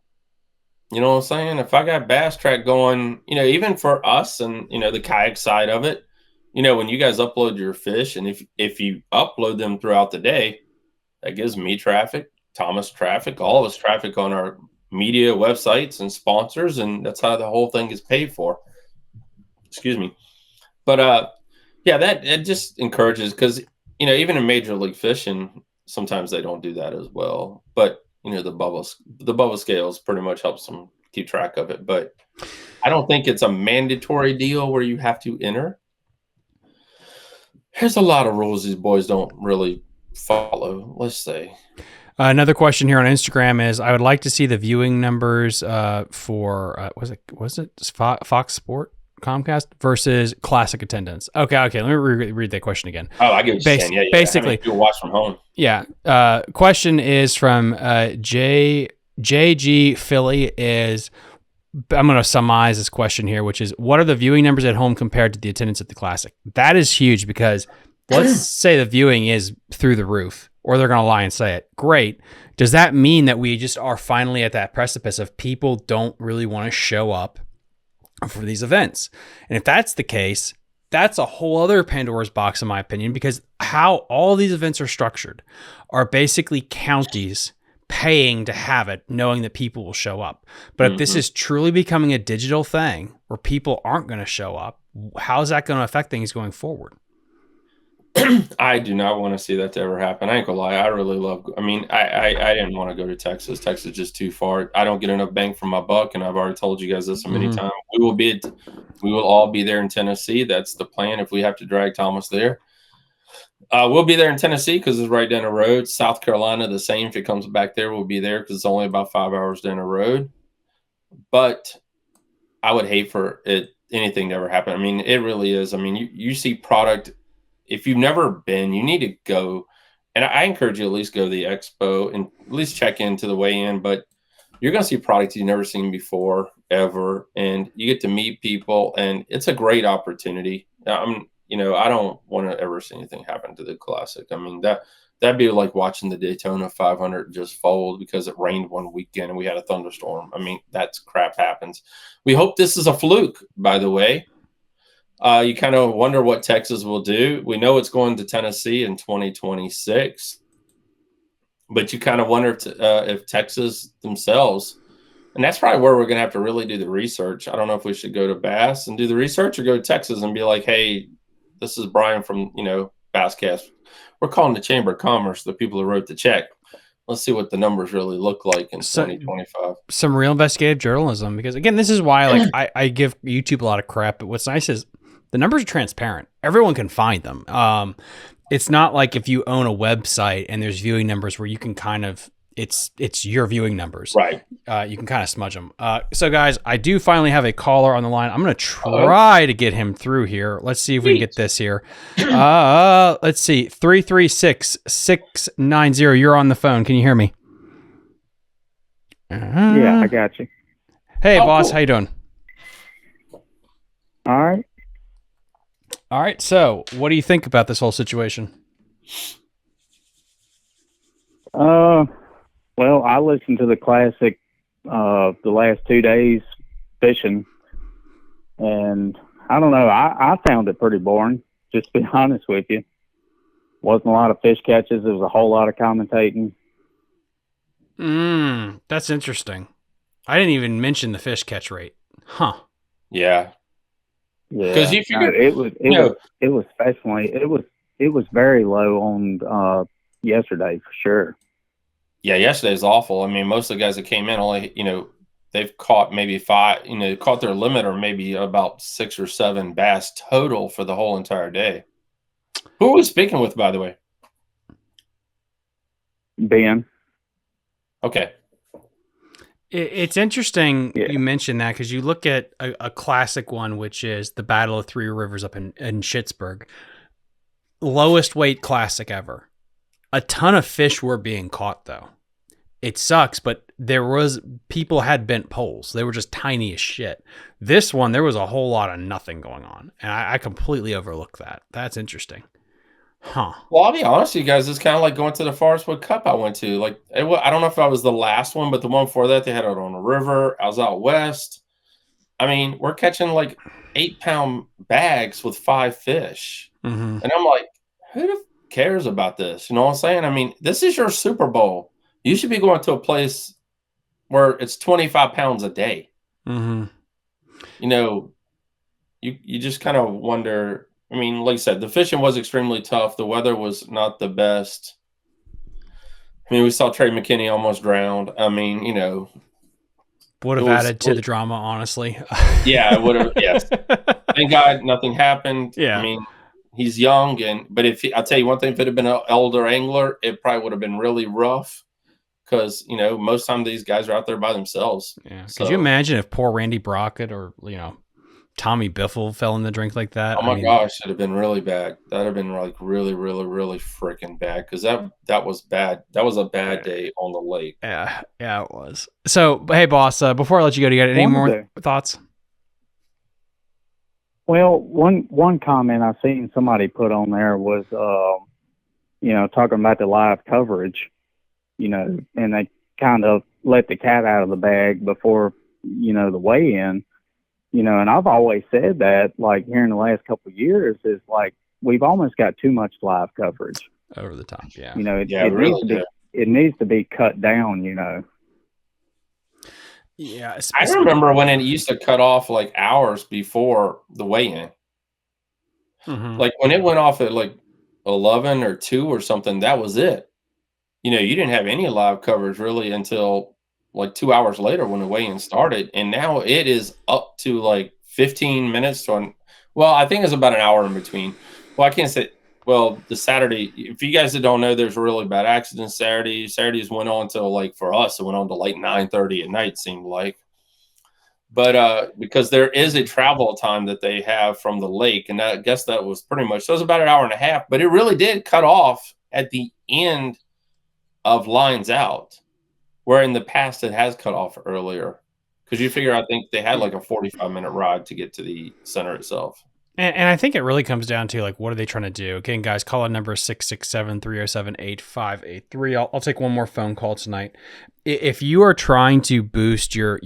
You know what I'm saying? If I got Bass Track going, even for us and, the kayak side of it, when you guys upload your fish and if you upload them throughout the day, that gives me traffic, Thomas traffic, all of us traffic on our media websites and sponsors. And that's how the whole thing is paid for. Excuse me. But, yeah, that just encourages because, even in Major League Fishing, sometimes they don't do that as well. But, the bubble scales pretty much helps them keep track of it. But I don't think it's a mandatory deal where you have to enter. There's a lot of rules these boys don't really follow, let's say. Another question here on Instagram is, I would like to see the viewing numbers for, was it Fox Sport? Comcast versus Classic attendance. Okay. Let me read that question again. Oh, I get what you're saying. Yeah. Basically, you watch from home. Yeah. Question is from JG Philly is, I'm going to summarize this question here, which is, what are the viewing numbers at home compared to the attendance at the Classic? That is huge because let's say the viewing is through the roof, or they're going to lie and say it. Great. Does that mean that we just are finally at that precipice of people don't really want to show up for these events? And if that's the case, that's a whole other Pandora's box, in my opinion, because how all these events are structured are basically counties paying to have it, knowing that people will show up. But if this is truly becoming a digital thing where people aren't going to show up, how is that going to affect things going forward? I do not want to see that to ever happen. I ain't gonna lie. I really love. I mean, I didn't want to go to Texas. Texas is just too far. I don't get enough bang for my buck, and I've already told you guys this so many times. We will all be there in Tennessee. That's the plan. If we have to drag Thomas there, we'll be there in Tennessee because it's right down the road. South Carolina, the same. If it comes back there, we'll be there because it's only about 5 hours down the road. But I would hate for anything to ever happen. I mean, it really is. I mean, you see product. If you've never been, you need to go. And I encourage you at least go to the expo and at least check into the weigh-in. But you're going to see products you've never seen before, ever. And you get to meet people. And it's a great opportunity. I don't want to ever see anything happen to the Classic. I mean, that'd be like watching the Daytona 500 just fold because it rained one weekend and we had a thunderstorm. I mean, that's crap happens. We hope this is a fluke, by the way. You kind of wonder what Texas will do. We know it's going to Tennessee in 2026, but you kind of wonder if Texas themselves, and that's probably where we're going to have to really do the research. I don't know if we should go to Bass and do the research or go to Texas and be like, hey, This is Brian from, BassCast. We're calling the Chamber of Commerce, the people who wrote the check. Let's see what the numbers really look like in 2025. Some real investigative journalism, because again, this is why like I give YouTube a lot of crap, but what's nice is the numbers are transparent. Everyone can find them. It's not like if you own a website and there's viewing numbers where you can kind of, it's your viewing numbers. Right. You can kind of smudge them. So guys, I do finally have a caller on the line. I'm going to try to get him through here. Let's see if we can get this here. Let's see. 336-690. You're on the phone. Can you hear me? Yeah, I got you. Hey, boss. Cool. How you doing? All right. All right. So what do you think about this whole situation? Well, I listened to the Classic the last 2 days fishing, and I don't know. I found it pretty boring, just to be honest with you. Wasn't a lot of fish catches. There was a whole lot of commentating. That's interesting. I didn't even mention the fish catch rate. Huh. Yeah. Yeah, because you figure it was especially it was very low on yesterday for sure. Yeah, yesterday's awful. I mean, most of the guys that came in only, they've caught maybe 5, caught their limit or maybe about 6 or 7 bass total for the whole entire day. Who are we speaking with, by the way? Ben. Okay. It's interesting you mentioned that, because you look at a classic one, which is the Battle of Three Rivers up in Schittsburg. Lowest weight classic ever. A ton of fish were being caught, though. It sucks, but people had bent poles. They were just tiny as shit. This one, there was a whole lot of nothing going on, and I completely overlooked that. That's interesting. Huh. Well, I'll be honest with you guys. It's kind of like going to the Forest Wood Cup I went to. Like, I don't know if I was the last one, but the one before that, they had it on the river. I was out west. I mean, we're catching like 8-pound bags with 5 fish. Mm-hmm. And I'm like, who the cares about this? You know what I'm saying? I mean, this is your Super Bowl. You should be going to a place where it's 25 pounds a day. Mm-hmm. You just kind of wonder. I mean, like I said, the fishing was extremely tough. The weather was not the best. I mean, we saw Trey McKinney almost drowned. I mean, would have added to the drama, honestly. Yeah, it would have. Yes. Thank God nothing happened. Yeah. I mean, he's young, but I'll tell you one thing, if it had been an elder angler, it probably would have been really rough, because, most time these guys are out there by themselves. Yeah. So, could you imagine if poor Randy Brockett or, Tommy Biffle fell in the drink like that? Oh my gosh, it'd have been really bad. That'd have been like really, really, really freaking bad, because that was bad. That was a bad day on the lake. Yeah, it was. So, hey, boss, before I let you go, do you got any more thoughts? Well, one comment I seen somebody put on there was, talking about the live coverage, and they kind of let the cat out of the bag before, the weigh-in, and I've always said that, like, here in the last couple of years, is like, we've almost got too much live coverage. Over the top, yeah. It needs to be cut down, Yeah. I remember when it used to cut off like hours before the weigh-in. Mm-hmm. Like when it went off at like 11 or 2 or something, that was it. You didn't have any live coverage really until like 2 hours later when the weigh-in started. And now it is up to like 15 minutes I think it's about an hour in between. Well, I can't say. Well, the Saturday, if you guys that don't know, there's a really bad accident Saturday. Saturdays went on till, like, for us, it went on to like 9:30 at night, seemed like. But because there is a travel time that they have from the lake, and I guess that was pretty much, so it was about an hour and a half, but it really did cut off at the end of lines out, where in the past it has cut off earlier. Because you figure, I think they had like a 45-minute ride to get to the center itself. And I think it really comes down to, like, what are they trying to do? Again, guys, call in number 667-307-8583. I'll take one more phone call tonight. If you are trying to boost your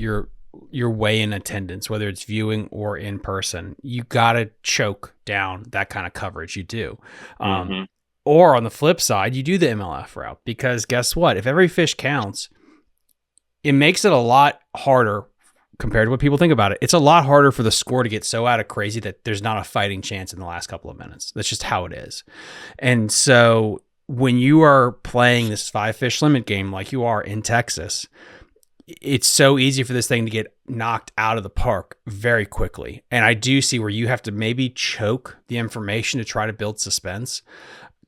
weigh-in attendance, whether it's viewing or in person, you got to choke down that kind of coverage. You do. Mm-hmm. Or on the flip side, you do the MLF route, because guess what? If every fish counts, it makes it a lot harder compared to what people think about it. It's a lot harder for the score to get so out of crazy that there's not a fighting chance in the last couple of minutes. That's just how it is. And so when you are playing this 5 fish limit game like you are in Texas, it's so easy for this thing to get knocked out of the park very quickly. And I do see where you have to maybe choke the information to try to build suspense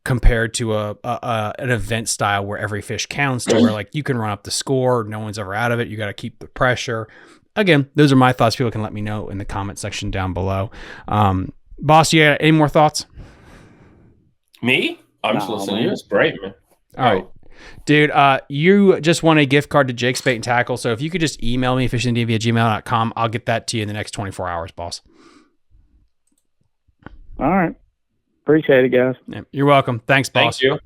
compared to an event style where every fish counts, to where like you can run up the score. No one's ever out of it. You got to keep the pressure. Again, those are my thoughts. People can let me know in the comment section down below. Boss, you got any more thoughts? Me? I'm just listening to you. It's great, man. All right. Dude, you just won a gift card to Jake's Bait and Tackle. So if you could just email me, fishingthedmv@gmail.com, I'll get that to you in the next 24 hours, boss. All right. Appreciate it, guys. Yeah, you're welcome. Thanks, boss. Thank you.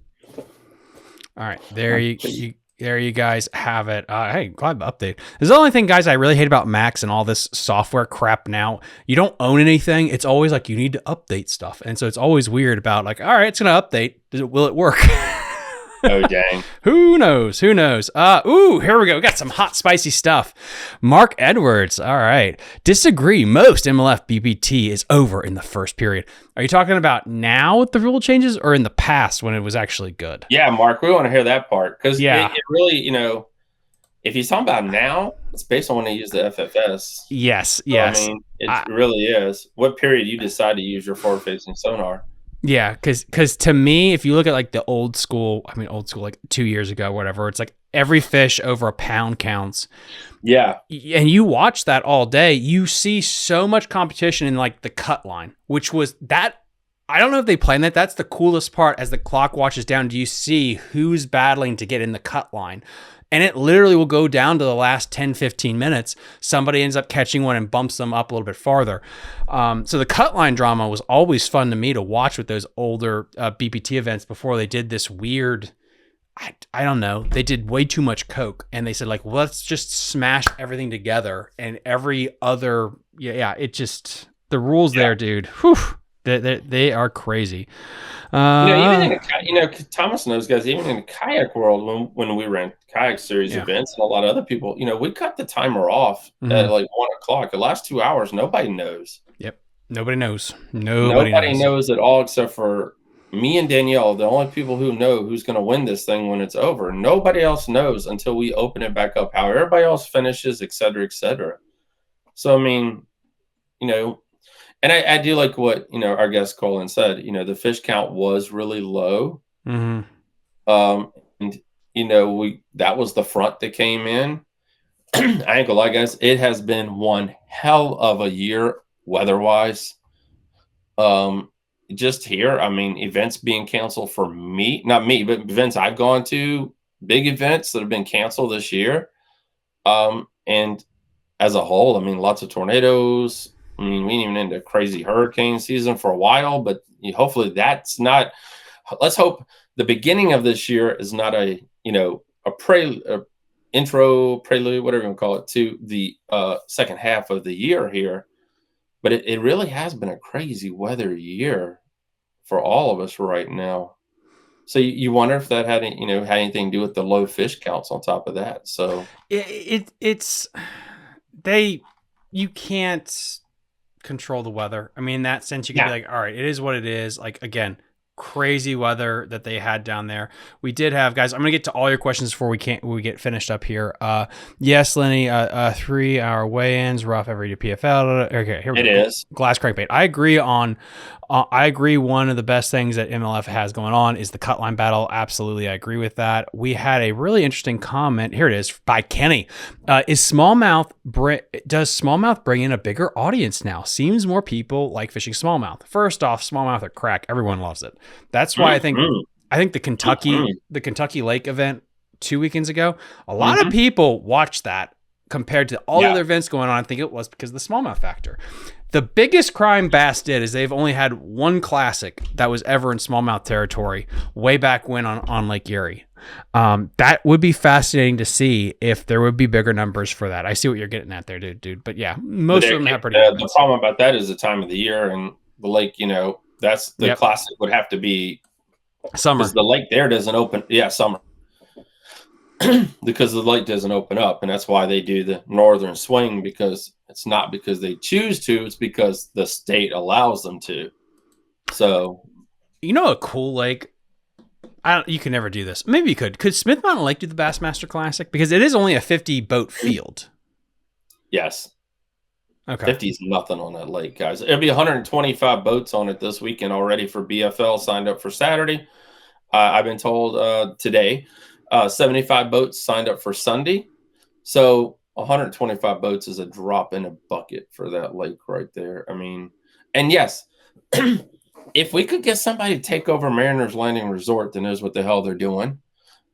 All right. There you guys have it. Hey, glad to update. This is the only thing, guys, I really hate about Macs and all this software crap now. You don't own anything. It's always like you need to update stuff. And so it's always weird about like, all right, it's going to update. Will it work? Oh, dang. Who knows? Here we go. We got some hot, spicy stuff. Mark Edwards. All right. Disagree. Most MLF BPT is over in the first period. Are you talking about now with the rule changes or in the past when it was actually good? Yeah, Mark, we want to hear that part. Because yeah, it really, if he's talking about now, it's based on when they use the FFS. Yes. So, I mean, it really is. What period you decide to use your forward-facing sonar? Yeah, because to me, if you look at like the old school, like 2 years ago, whatever, it's like every fish over a pound counts. Yeah. And you watch that all day, you see so much competition in like the cut line, which was that. I don't know if they planned that. That's the coolest part. As the clock watches down, do you see who's battling to get in the cut line? And it literally will go down to the last 10, 15 minutes. Somebody ends up catching one and bumps them up a little bit farther. So the cut line drama was always fun to me to watch with those older BPT events before they did this weird, I don't know. They did way too much coke and they said like, well, let's just smash everything together. And every other, it just, the rules there, dude, whew, they are crazy. Even in Thomas and those guys, even in the kayak world, when we ran kayak series events and a lot of other people, we cut the timer off at like 1:00. The last 2 hours, nobody knows. Yep. Nobody knows. Nobody knows at all except for me and Danielle. The only people who know who's going to win this thing when it's over. Nobody else knows until we open it back up, how everybody else finishes, et cetera, et cetera. So, I mean, and I do like what, our guest Colin said, the fish count was really low. Mm-hmm. And, that was the front that came in. I ain't gonna lie, guys. It has been one hell of a year weather-wise. Just here, I mean, events being canceled for me, not me, but events I've gone to, big events that have been canceled this year. And as a whole, I mean, lots of tornadoes. I mean, we ain't even into crazy hurricane season for a while, but hopefully that's not. Let's hope the beginning of this year is not a intro, prelude, whatever you want to call it, to the second half of the year here. But it really has been a crazy weather year for all of us right now. So you wonder if that had anything to do with the low fish counts on top of that. So you can't control the weather. I mean, in that sense, you can be like, all right, it is what it is. Like, again, crazy weather that they had down there. We did have, guys, I'm going to get to all your questions before we get finished up here. Yes, Lenny, 3 hour weigh-ins, rough every to PFL. Okay, here we go. It is. Glass crankbait. I agree one of the best things that MLF has going on is the cut line battle. Absolutely, I agree with that. We had a really interesting comment. Here it is by Kenny. Does smallmouth bring in a bigger audience now? Seems more people like fishing smallmouth. First off, smallmouth are crack. Everyone loves it. That's why I think the Kentucky Lake event 2 weekends ago, a lot of people watched that compared to all the other events going on. I think it was because of the smallmouth factor. The biggest crime Bass did is they've only had one classic that was ever in smallmouth territory way back when on Lake Erie. That would be fascinating to see if there would be bigger numbers for that. I see what you're getting at there, dude. But yeah, most of them have pretty good. The problem about that is the time of the year and the lake, that's the classic would have to be summer. The lake there doesn't open. Yeah, summer. because the lake doesn't open up, and that's why they do the northern swing, because it's not because they choose to, it's because the state allows them to. So, you know, a cool lake. You can never do this. Maybe you could. Could Smith Mountain Lake do the Bassmaster Classic? Because it is only a 50 boat field. yes. Okay. 50 is nothing on that lake, guys. It'll be 125 boats on it this weekend already for BFL signed up for Saturday. I've been told today 75 boats signed up for Sunday. So 125 boats is a drop in a bucket for that lake right there. I mean, and yes, if we could get somebody to take over Mariners Landing Resort that knows what the hell they're doing,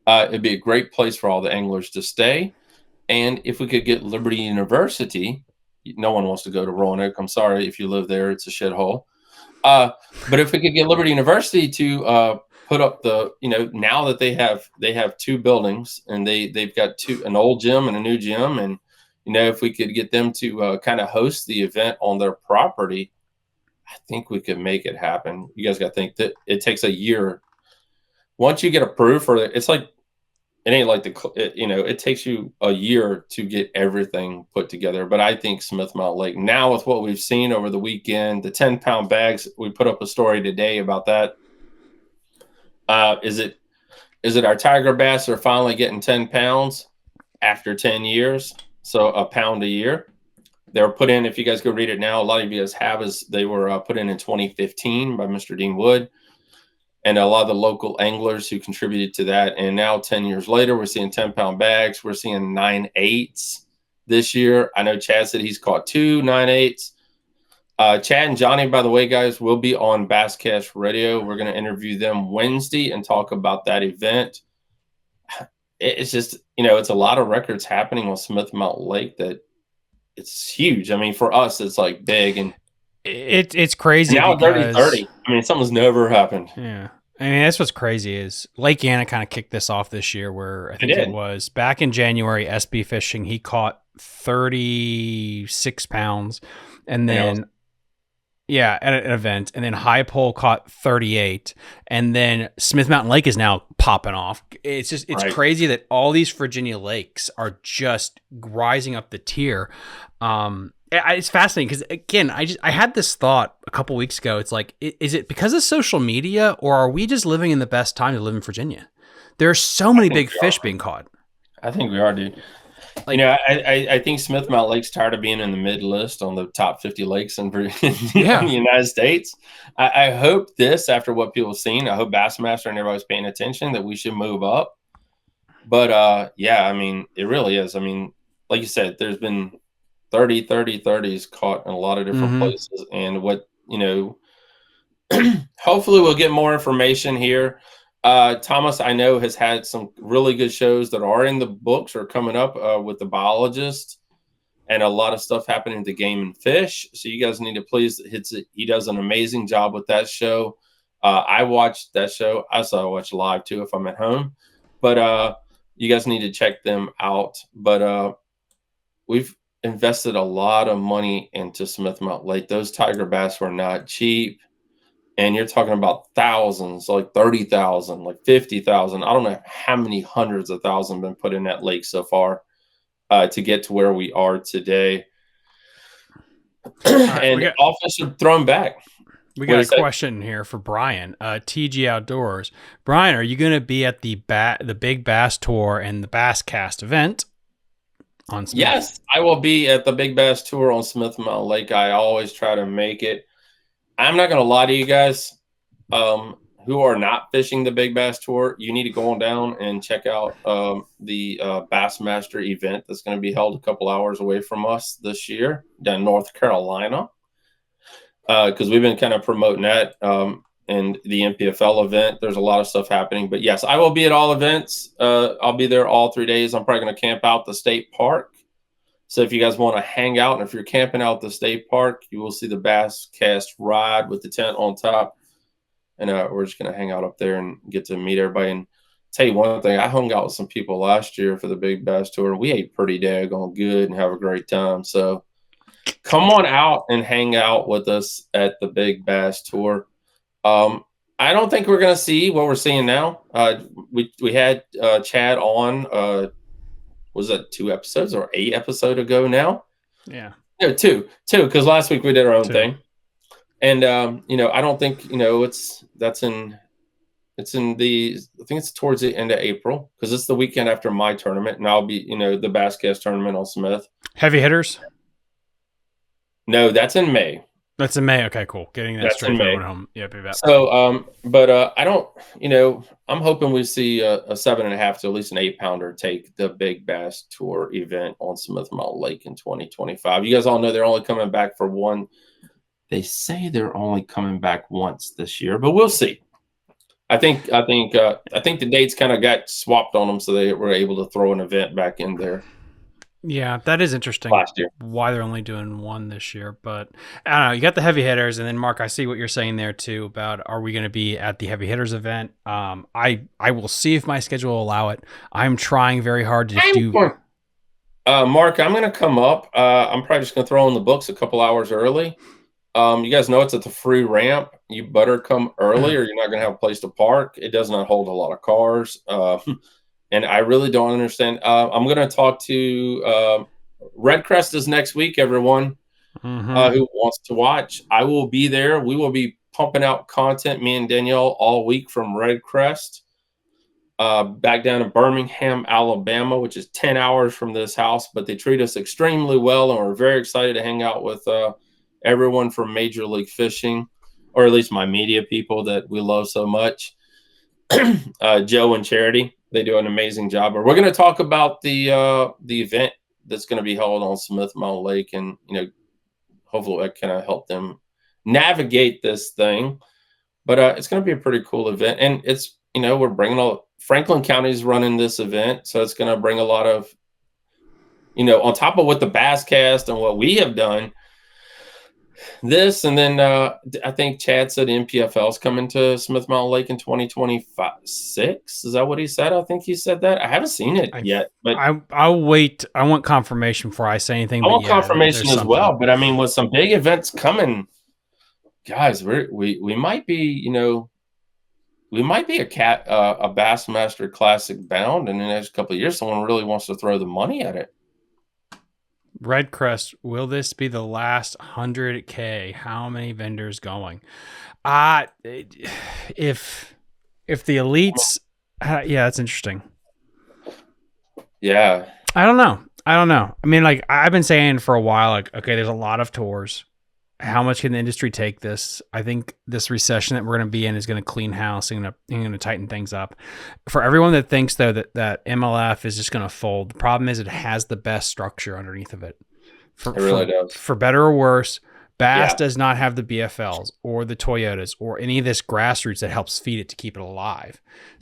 it'd be a great place for all the anglers to stay. And if we could get Liberty University, no one wants to go to Roanoke. I'm sorry if you live there; it's a shithole. But if we could get Liberty University to put up the, now that they have two buildings, and they've got an old gym and a new gym, and if we could get them to kind of host the event on their property, I think we could make it happen. You guys got to think that it takes a year. Once you get approved for it, it's like, it ain't like it takes you a year to get everything put together. But I think Smith Mountain Lake, now with what we've seen over the weekend, the 10-pound bags, we put up a story today about that. Is it our tiger bass are finally getting 10 pounds after 10 years? So a pound a year. They were put in, if you guys go read it now, a lot of you guys have, is they were put in 2015 by Mr. Dean Wood. And a lot of the local anglers who contributed to that. And now 10 years later, we're seeing 10-pound bags. We're seeing 9/8s this year. I know Chad said he's caught 2 9/8s. Chad and Johnny, by the way, guys, will be on BassCast Radio. We're going to interview them Wednesday and talk about that event. It's just, it's a lot of records happening on Smith Mountain Lake that it's huge. I mean, for us, it's like big. And it's crazy. Now 30-30. I mean, something's never happened. Yeah. I mean, that's what's crazy is Lake Anna kind of kicked this off this year, where I think it was back in January, SB Fishing, he caught 36 pounds. And then, at an event. And then High Pole caught 38. And then Smith Mountain Lake is now popping off. It's crazy that all these Virginia lakes are just rising up the tier. It's fascinating because, again, I had this thought a couple weeks ago. It's like, is it because of social media, or are we just living in the best time to live in Virginia? There are so many big fish being caught. I think we are, dude. I think Smith Mountain Lake's tired of being in the mid list on the top 50 lakes in the United States. I hope after what people have seen, I hope Bassmaster and everybody's paying attention, that we should move up. But, I mean, it really is. I mean, like you said, there's been 30s caught in a lot of different places. And hopefully we'll get more information here. Thomas, I know, has had some really good shows that are in the books or coming up with the biologist, and a lot of stuff happening to Game and Fish. So you guys need to please he does an amazing job with that show. I watched that show. I watch live too if I'm at home, but you guys need to check them out. But we've invested a lot of money into Smith Mountain Lake. Those tiger bass were not cheap. And you're talking about thousands, like 30,000, like 50,000. I don't know how many hundreds of thousands been put in that lake so far to get to where we are today. And all fish are thrown back. We got a question here for Brian, TG Outdoors. Brian, are you going to be at the Big Bass Tour and the BassCast event on Smith? Yes, I will be at the Big Bass Tour on Smith Mountain Lake. I always try to make it. I'm not going to lie to you guys who are not fishing the Big Bass Tour. You need to go on down and check out the Bassmaster event that's going to be held a couple hours away from us this year down in North Carolina, because we've been kind of promoting that and the MPFL event. There's a lot of stuff happening. But, yes, I will be at all events. I'll be there all 3 days. I'm probably going to camp out the state park. So if you guys want to hang out, and if you're camping out the state park, you will see the BassCast ride with the tent on top. And we're just going to hang out up there and get to meet everybody. And tell you one thing, I hung out with some people last year for the Big Bass Tour. We ate pretty daggone good and have a great time. So come on out and hang out with us at the Big Bass Tour. I I don't think we're going to see what we're seeing now. We had Chad on. Was that 2 episodes or 8 episodes ago now? Yeah. No, two, because last week we did our own 2. thing. And I don't think it's in the, I think it's towards the end of April, because it's the weekend after my tournament, and I'll be the BassCast tournament on Smith. Heavy hitters? No, that's in May. That's in May. Okay, cool. Getting that That's straight in for May. everyone home. Yep. So, I don't, I'm hoping we see a 7.5 to at least an 8-pounder take the Big Bass Tour event on Smith Mountain Lake in 2025. You guys all know they're only coming back for one. They say they're only coming back once this year, but we'll see. I think the dates kind of got swapped on them, so they were able to throw an event back in there. Yeah, that is interesting. Last year. Why they're only doing one this year, but I don't know. You got the heavy hitters, and then Mark, I see what you're saying there too about are we going to be at the heavy hitters event? I will see if my schedule will allow it. I'm trying very hard to do. Mark, I'm going to come up. I'm probably just going to throw in the books a couple hours early. You guys know it's at the free ramp. You better come early, or you're not going to have a place to park. It does not hold a lot of cars. And I really don't understand. I'm going to talk to Red Crest is next week, everyone who wants to watch. I will be there. We will be pumping out content, me and Danielle, all week from Red Crest back down in Birmingham, Alabama, which is 10 hours from this house. But they treat us extremely well, and we're very excited to hang out with everyone from Major League Fishing, or at least my media people that we love so much. Joe and Charity. They do an amazing job. We're going to talk about the event that's going to be held on Smith Mountain Lake, and hopefully that kind of help them navigate this thing. But it's going to be a pretty cool event, and it's we're bringing Franklin County's running this event, so it's going to bring a lot of on top of what the BassCast and what we have done. This, and then I think Chad said MPFL is coming to Smith Mountain Lake in 2026. Is that what he said? I think he said that. I haven't seen it yet, but I'll wait. I want confirmation before I say anything. I want confirmation as well. But I mean, with some big events coming, guys, we might be we might be a Bassmaster Classic bound in the next couple of years. Someone really wants to throw the money at it. Red Crest, will this be the last 100K? How many vendors going? If the elites, yeah, that's interesting. Yeah. I don't know. I mean, like I've been saying for a while, like, okay, there's a lot of tours. How much can the industry take this? I think this recession that we're going to be in is going to clean house and going to tighten things up. For everyone that thinks, though, that MLF is just going to fold, the problem is it has the best structure underneath of it. It really does. For better or worse, Bass does not have the BFLs or the Toyotas or any of this grassroots that helps feed it to keep it alive.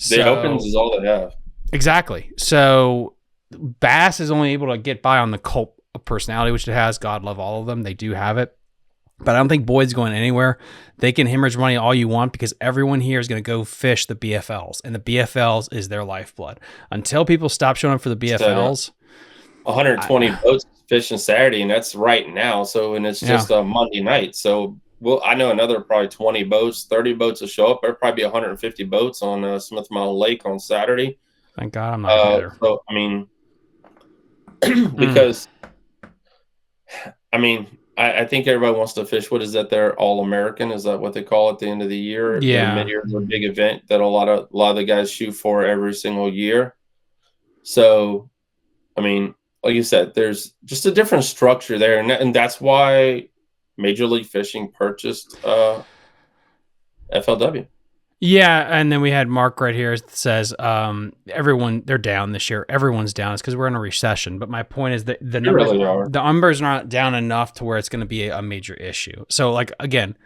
The Opens is all they have. Exactly. So Bass is only able to get by on the cult personality, which it has. God love all of them. They do have it. But I don't think Boyd's going anywhere. They can hemorrhage money all you want because everyone here is going to go fish the BFLs, and the BFLs is their lifeblood. Until people stop showing up for the BFLs. 120 boats fishing Saturday, and that's right now. So, and it's just a Monday night. So, I know another probably 20 boats, 30 boats will show up. There'll probably be 150 boats on Smith Mountain Lake on Saturday. Thank God I'm not there. So, I mean, because, I mean, I think everybody wants to fish. What is that? They're All-American. Is that what they call it at the end of the year? Yeah. Mid-year is a big event that a lot of the guys shoot for every single year. So, I mean, like you said, there's just a different structure there, and that's why Major League Fishing purchased FLW. Yeah, and then we had Mark right here that says everyone, they're down this year. Everyone's down. It's because we're in a recession. But my point is that the numbers, the numbers are not down enough to where it's going to be a major issue. So, like, again,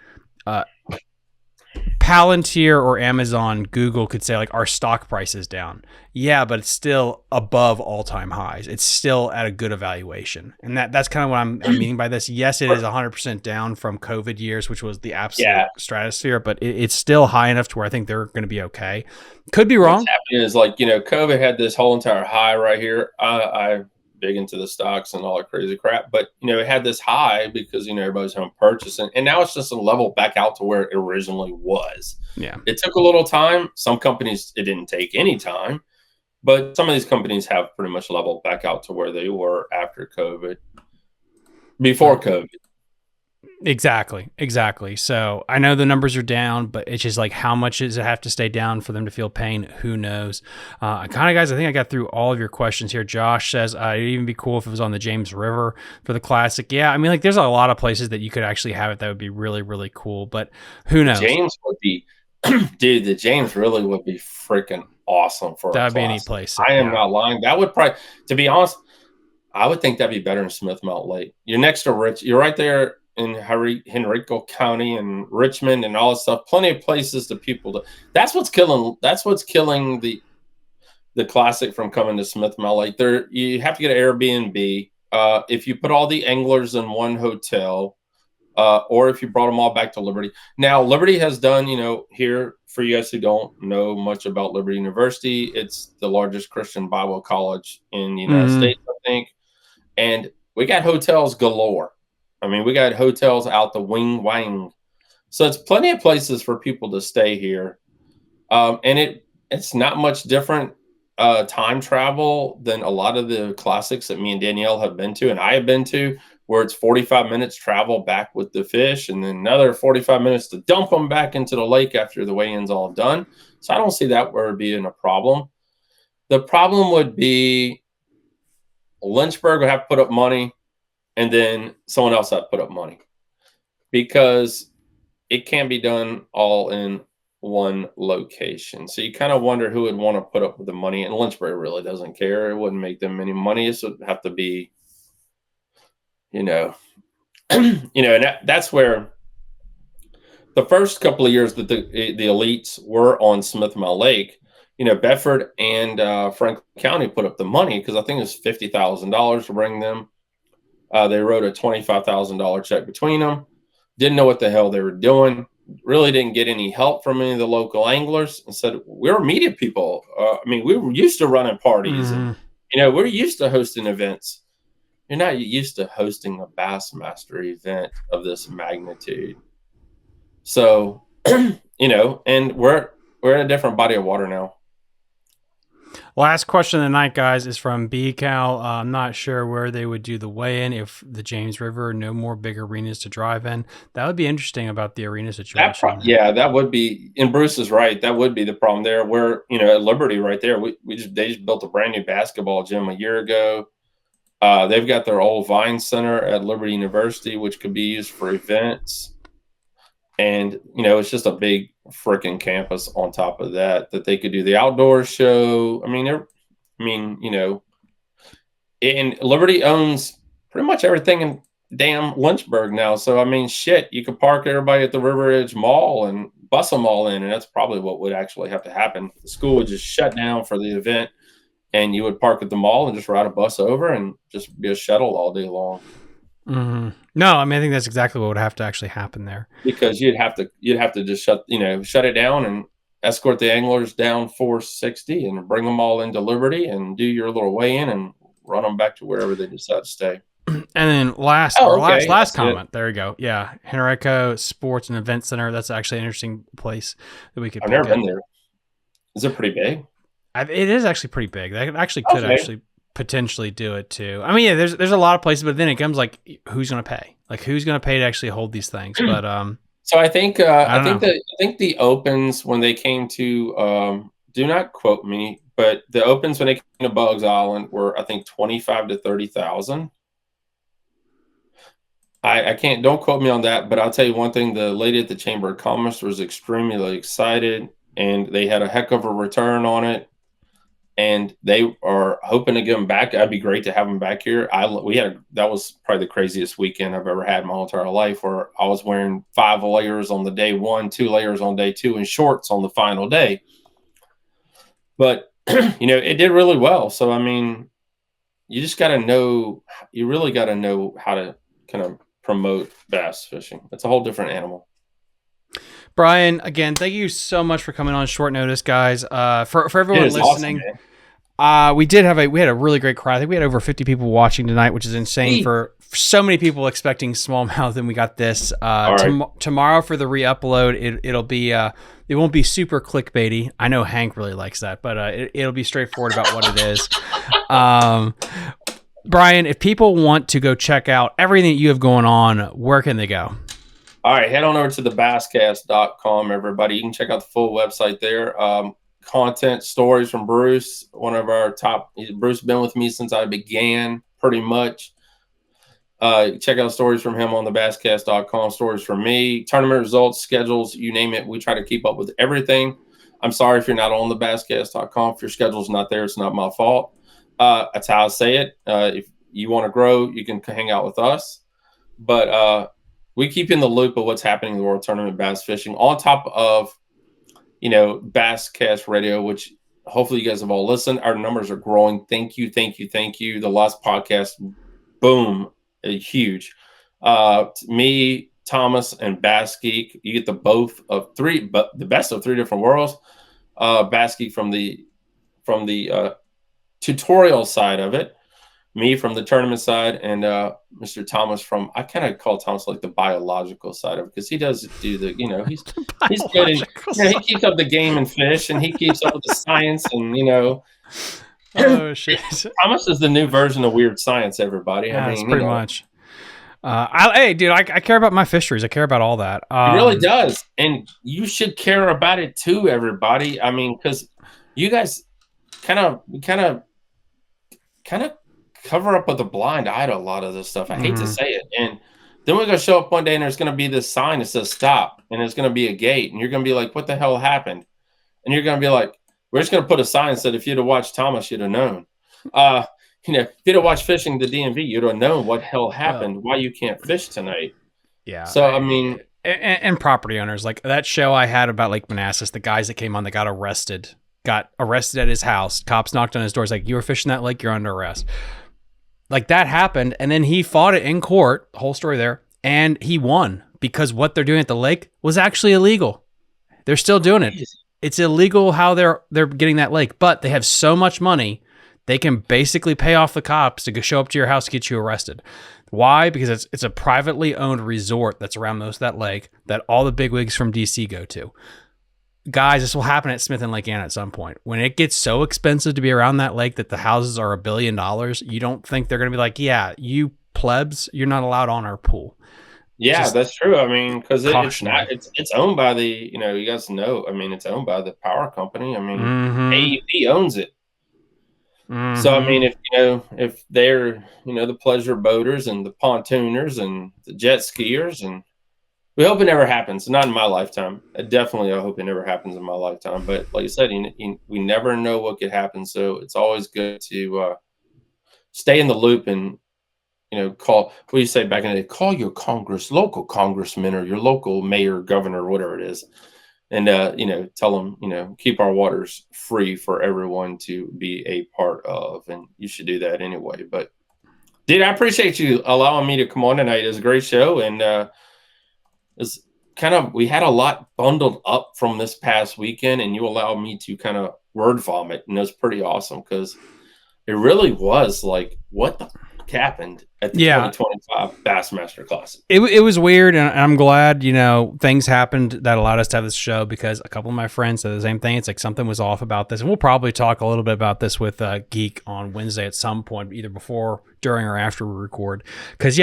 Palantir or Amazon, Google could say, like, our stock price is down. Yeah, but it's still above all-time highs. It's still at a good evaluation. And that's kind of what I'm meaning by this. Yes, it is 100% down from COVID years, which was the absolute stratosphere, but it's still high enough to where I think they're going to be okay. Could be wrong. What's happening is, like, COVID had this whole entire high right here. I've big into the stocks and all that crazy crap. But, it had this high because, everybody's home purchasing. And now it's just a level back out to where it originally was. Yeah. It took a little time. Some companies, it didn't take any time. But some of these companies have pretty much leveled back out to where they were after COVID, before COVID. Exactly. So I know the numbers are down, but it's just like, how much does it have to stay down for them to feel pain? Who knows? Guys, I think I got through all of your questions here. Josh says, it'd even be cool if it was on the James River for the Classic. Yeah, I mean, like, there's a lot of places that you could actually have it that would be really, really cool, but who knows? James would be, dude, the James really would be freaking awesome for that a would be any Classic. place. I am not lying. That would probably, to be honest, I would think that'd be better in Smith Mount Lake. You're next to You're right there in Henrico County and Richmond and all this stuff. Plenty of places to people to. That's what's killing the Classic from coming to Smith Mount Lake. There, you have to get an Airbnb. If you put all the anglers in one hotel, or if you brought them all back to Liberty. Now, Liberty has done, here, for you guys who don't know much about Liberty University, it's the largest Christian Bible college in the United States, I think. And we got hotels galore. I mean, we got hotels out the wing. So it's plenty of places for people to stay here. And it's not much different time travel than a lot of the Classics that me and Danielle have been to and I have been to, where it's 45 minutes travel back with the fish and then another 45 minutes to dump them back into the lake after the weigh-in's all done. So I don't see that where being a problem. The problem would be Lynchburg would have to put up money, and then someone else had to put up money, because it can't be done all in one location. So you kind of wonder who would want to put up with the money. And Lynchburg really doesn't care. It wouldn't make them any money. It would have to be, and that's where the first couple of years that the elites were on Smith Mount Lake, Bedford and Franklin County put up the money, because I think it was $50,000 to bring them. They wrote a $25,000 check between them. Didn't know what the hell they were doing. Really didn't get any help from any of the local anglers, and said, we're media people. We were used to running parties. And, we're used to hosting events. You're not used to hosting a Bassmaster event of this magnitude. So, and we're in a different body of water now. Last question of the night, guys, is from BCal. I'm not sure where they would do the weigh-in if the James River, no more big arenas to drive in. That would be interesting about the arena situation. That would be, and Bruce is right. That would be the problem there. Where, at Liberty right there, they just built a brand new basketball gym a year ago. They've got their old Vine Center at Liberty University, which could be used for events. And, it's just a big freaking campus on top of that they could do the outdoor show. And Liberty owns pretty much everything in damn Lynchburg now. So, you could park everybody at the River Edge Mall and bus them all in. And that's probably what would actually have to happen. The school would just shut down for the event, and you would park at the mall and just ride a bus over and just be a shuttle all day long. Mm-hmm. No, I think that's exactly what would have to actually happen there. Because you'd have to just shut it down and escort the anglers down 460 and bring them all into Liberty and do your little weigh-in and run them back to wherever they decide to stay. And then last comment. There you go. Yeah, Henrico Sports and Event Center. That's actually an interesting place that we could. I've never been there. Is it pretty big? It is actually pretty big. That actually could actually potentially do it too. There's a lot of places, but then it comes like, who's going to pay? Like, who's going to pay to actually hold these things? But so I think the opens, when they came to do not quote me, but the opens when they came to Bugs Island were, I think, 25 to 30,000. I can't, don't quote me on that, but I'll tell you one thing: the lady at the Chamber of Commerce was extremely excited, and they had a heck of a return on it. And they are hoping to get them back. That'd be great to have them back here. That was probably the craziest weekend I've ever had in my entire life, where I was wearing 5 layers on the day 1, 2 layers on day 2, and shorts on the final day. But it did really well. So you just got to know. You really got to know how to kind of promote bass fishing. It's a whole different animal. Brian, again, thank you so much for coming on short notice, guys. For everyone listening, We had a really great crowd. I think we had over 50 people watching tonight, which is insane for so many people expecting smallmouth, and we got this. Tomorrow for the re-upload, it'll be it won't be super clickbaity. I know Hank really likes that, but it'll be straightforward about what it is. Brian, if people want to go check out everything that you have going on, where can they go? All right, head on over to the BassCast.com, everybody. You can check out the full website there. Content, stories from Bruce, one of our top. Bruce has been with me since I began, pretty much. Check out stories from him on the BassCast.com, stories from me, tournament results, schedules, you name it. We try to keep up with everything. I'm sorry if you're not on the BassCast.com. If your schedule's not there, it's not my fault. That's how I say it. If you want to grow, you can hang out with us. But we keep you in the loop of what's happening in the World Tournament bass fishing on top of, BassCast Radio, which hopefully you guys have all listened. Our numbers are growing. Thank you. The last podcast, boom, huge. Me, Thomas, and Bass Geek, you get the best of three different worlds. Bass Geek from the tutorial side of it, me from the tournament side, and Mr. Thomas from, I kind of call Thomas like the biological side of it, because he does do the, he's good in, he keeps up the game and fish, and he keeps up with the science, and Oh shit! Thomas is the new version of weird science, everybody. Yeah, that's pretty much. Hey, dude, I care about my fisheries. I care about all that. He really does, and you should care about it too, everybody. I mean, because you guys kind of cover up with a blind eye to a lot of this stuff. I hate to say it. And then we're going to show up one day and there's going to be this sign that says stop, and it's going to be a gate, and you're going to be like, what the hell happened? And you're going to be like, we're just going to put a sign that said, if you'd have watched Thomas, you'd have known. If you'd have watched Fishing the DMV, you'd have known what hell happened, why you can't fish tonight. Yeah. So, I mean. And property owners, like that show I had about Lake Manassas, the guys that came on that got arrested at his house. Cops knocked on his door. It's like, you were fishing that lake, you're under arrest. Like that happened, and then he fought it in court, the whole story there, and he won because what they're doing at the lake was actually illegal. They're still doing it. It's illegal how they're getting that lake, but they have so much money, they can basically pay off the cops to go show up to your house to get you arrested. Why? Because it's a privately owned resort that's around most of that lake that all the bigwigs from DC go to. Guys, this will happen at Smith and Lake Anna at some point. When it gets so expensive to be around that lake that the houses are $1 billion, you don't think they're going to be like, yeah, you plebs, you're not allowed on our pool. Yeah, that's true. I mean, because it's owned by the, you guys know, I mean, it's owned by the power company. I mean, AEP owns it. So, I mean, if they're, the pleasure boaters and the pontooners and the jet skiers, and we hope it never happens. Not in my lifetime. I hope it never happens in my lifetime. But like you said, we never know what could happen. So it's always good to stay in the loop and, call, what do you say back in the day? Call your local congressman or your local mayor, governor, whatever it is. And, tell them, keep our waters free for everyone to be a part of. And you should do that anyway. But, dude, I appreciate you allowing me to come on tonight. It was a great show. And, we had a lot bundled up from this past weekend, and you allowed me to kind of word vomit, and it was pretty awesome because it really was like, what the fuck happened at the 2025 Bassmaster Classic? It was weird, and I'm glad, things happened that allowed us to have this show, because a couple of my friends said the same thing. It's like something was off about this, and we'll probably talk a little bit about this with Geek on Wednesday at some point, either before, during, or after we record. Because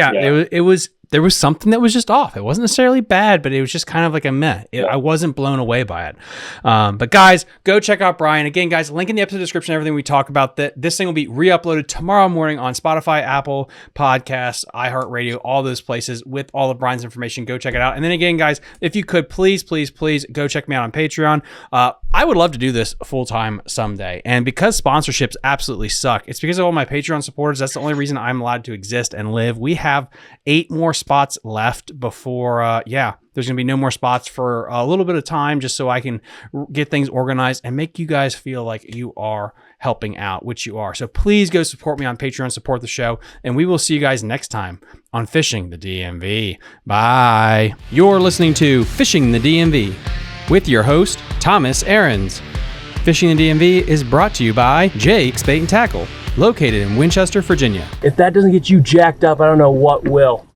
there was something that was just off. It wasn't necessarily bad, but it was just kind of like a meh. I wasn't blown away by it. But guys, go check out Brian. Again, guys, link in the episode description, everything we talk about. This thing will be re-uploaded tomorrow morning on Spotify, Apple Podcasts, iHeartRadio, all those places with all of Brian's information. Go check it out. And then again, guys, if you could, please go check me out on Patreon. I would love to do this full-time someday. And because sponsorships absolutely suck, it's because of all my Patreon supporters. That's the only reason I'm allowed to exist and live. We have 8 more spots left before, there's going to be no more spots for a little bit of time, just so I can get things organized and make you guys feel like you are helping out, which you are. So please go support me on Patreon, support the show, and we will see you guys next time on Fishing the DMV. Bye. You're listening to Fishing the DMV with your host, Thomas Ahrens. Fishing the DMV is brought to you by Jake's Bait and Tackle, located in Winchester, Virginia. If that doesn't get you jacked up, I don't know what will.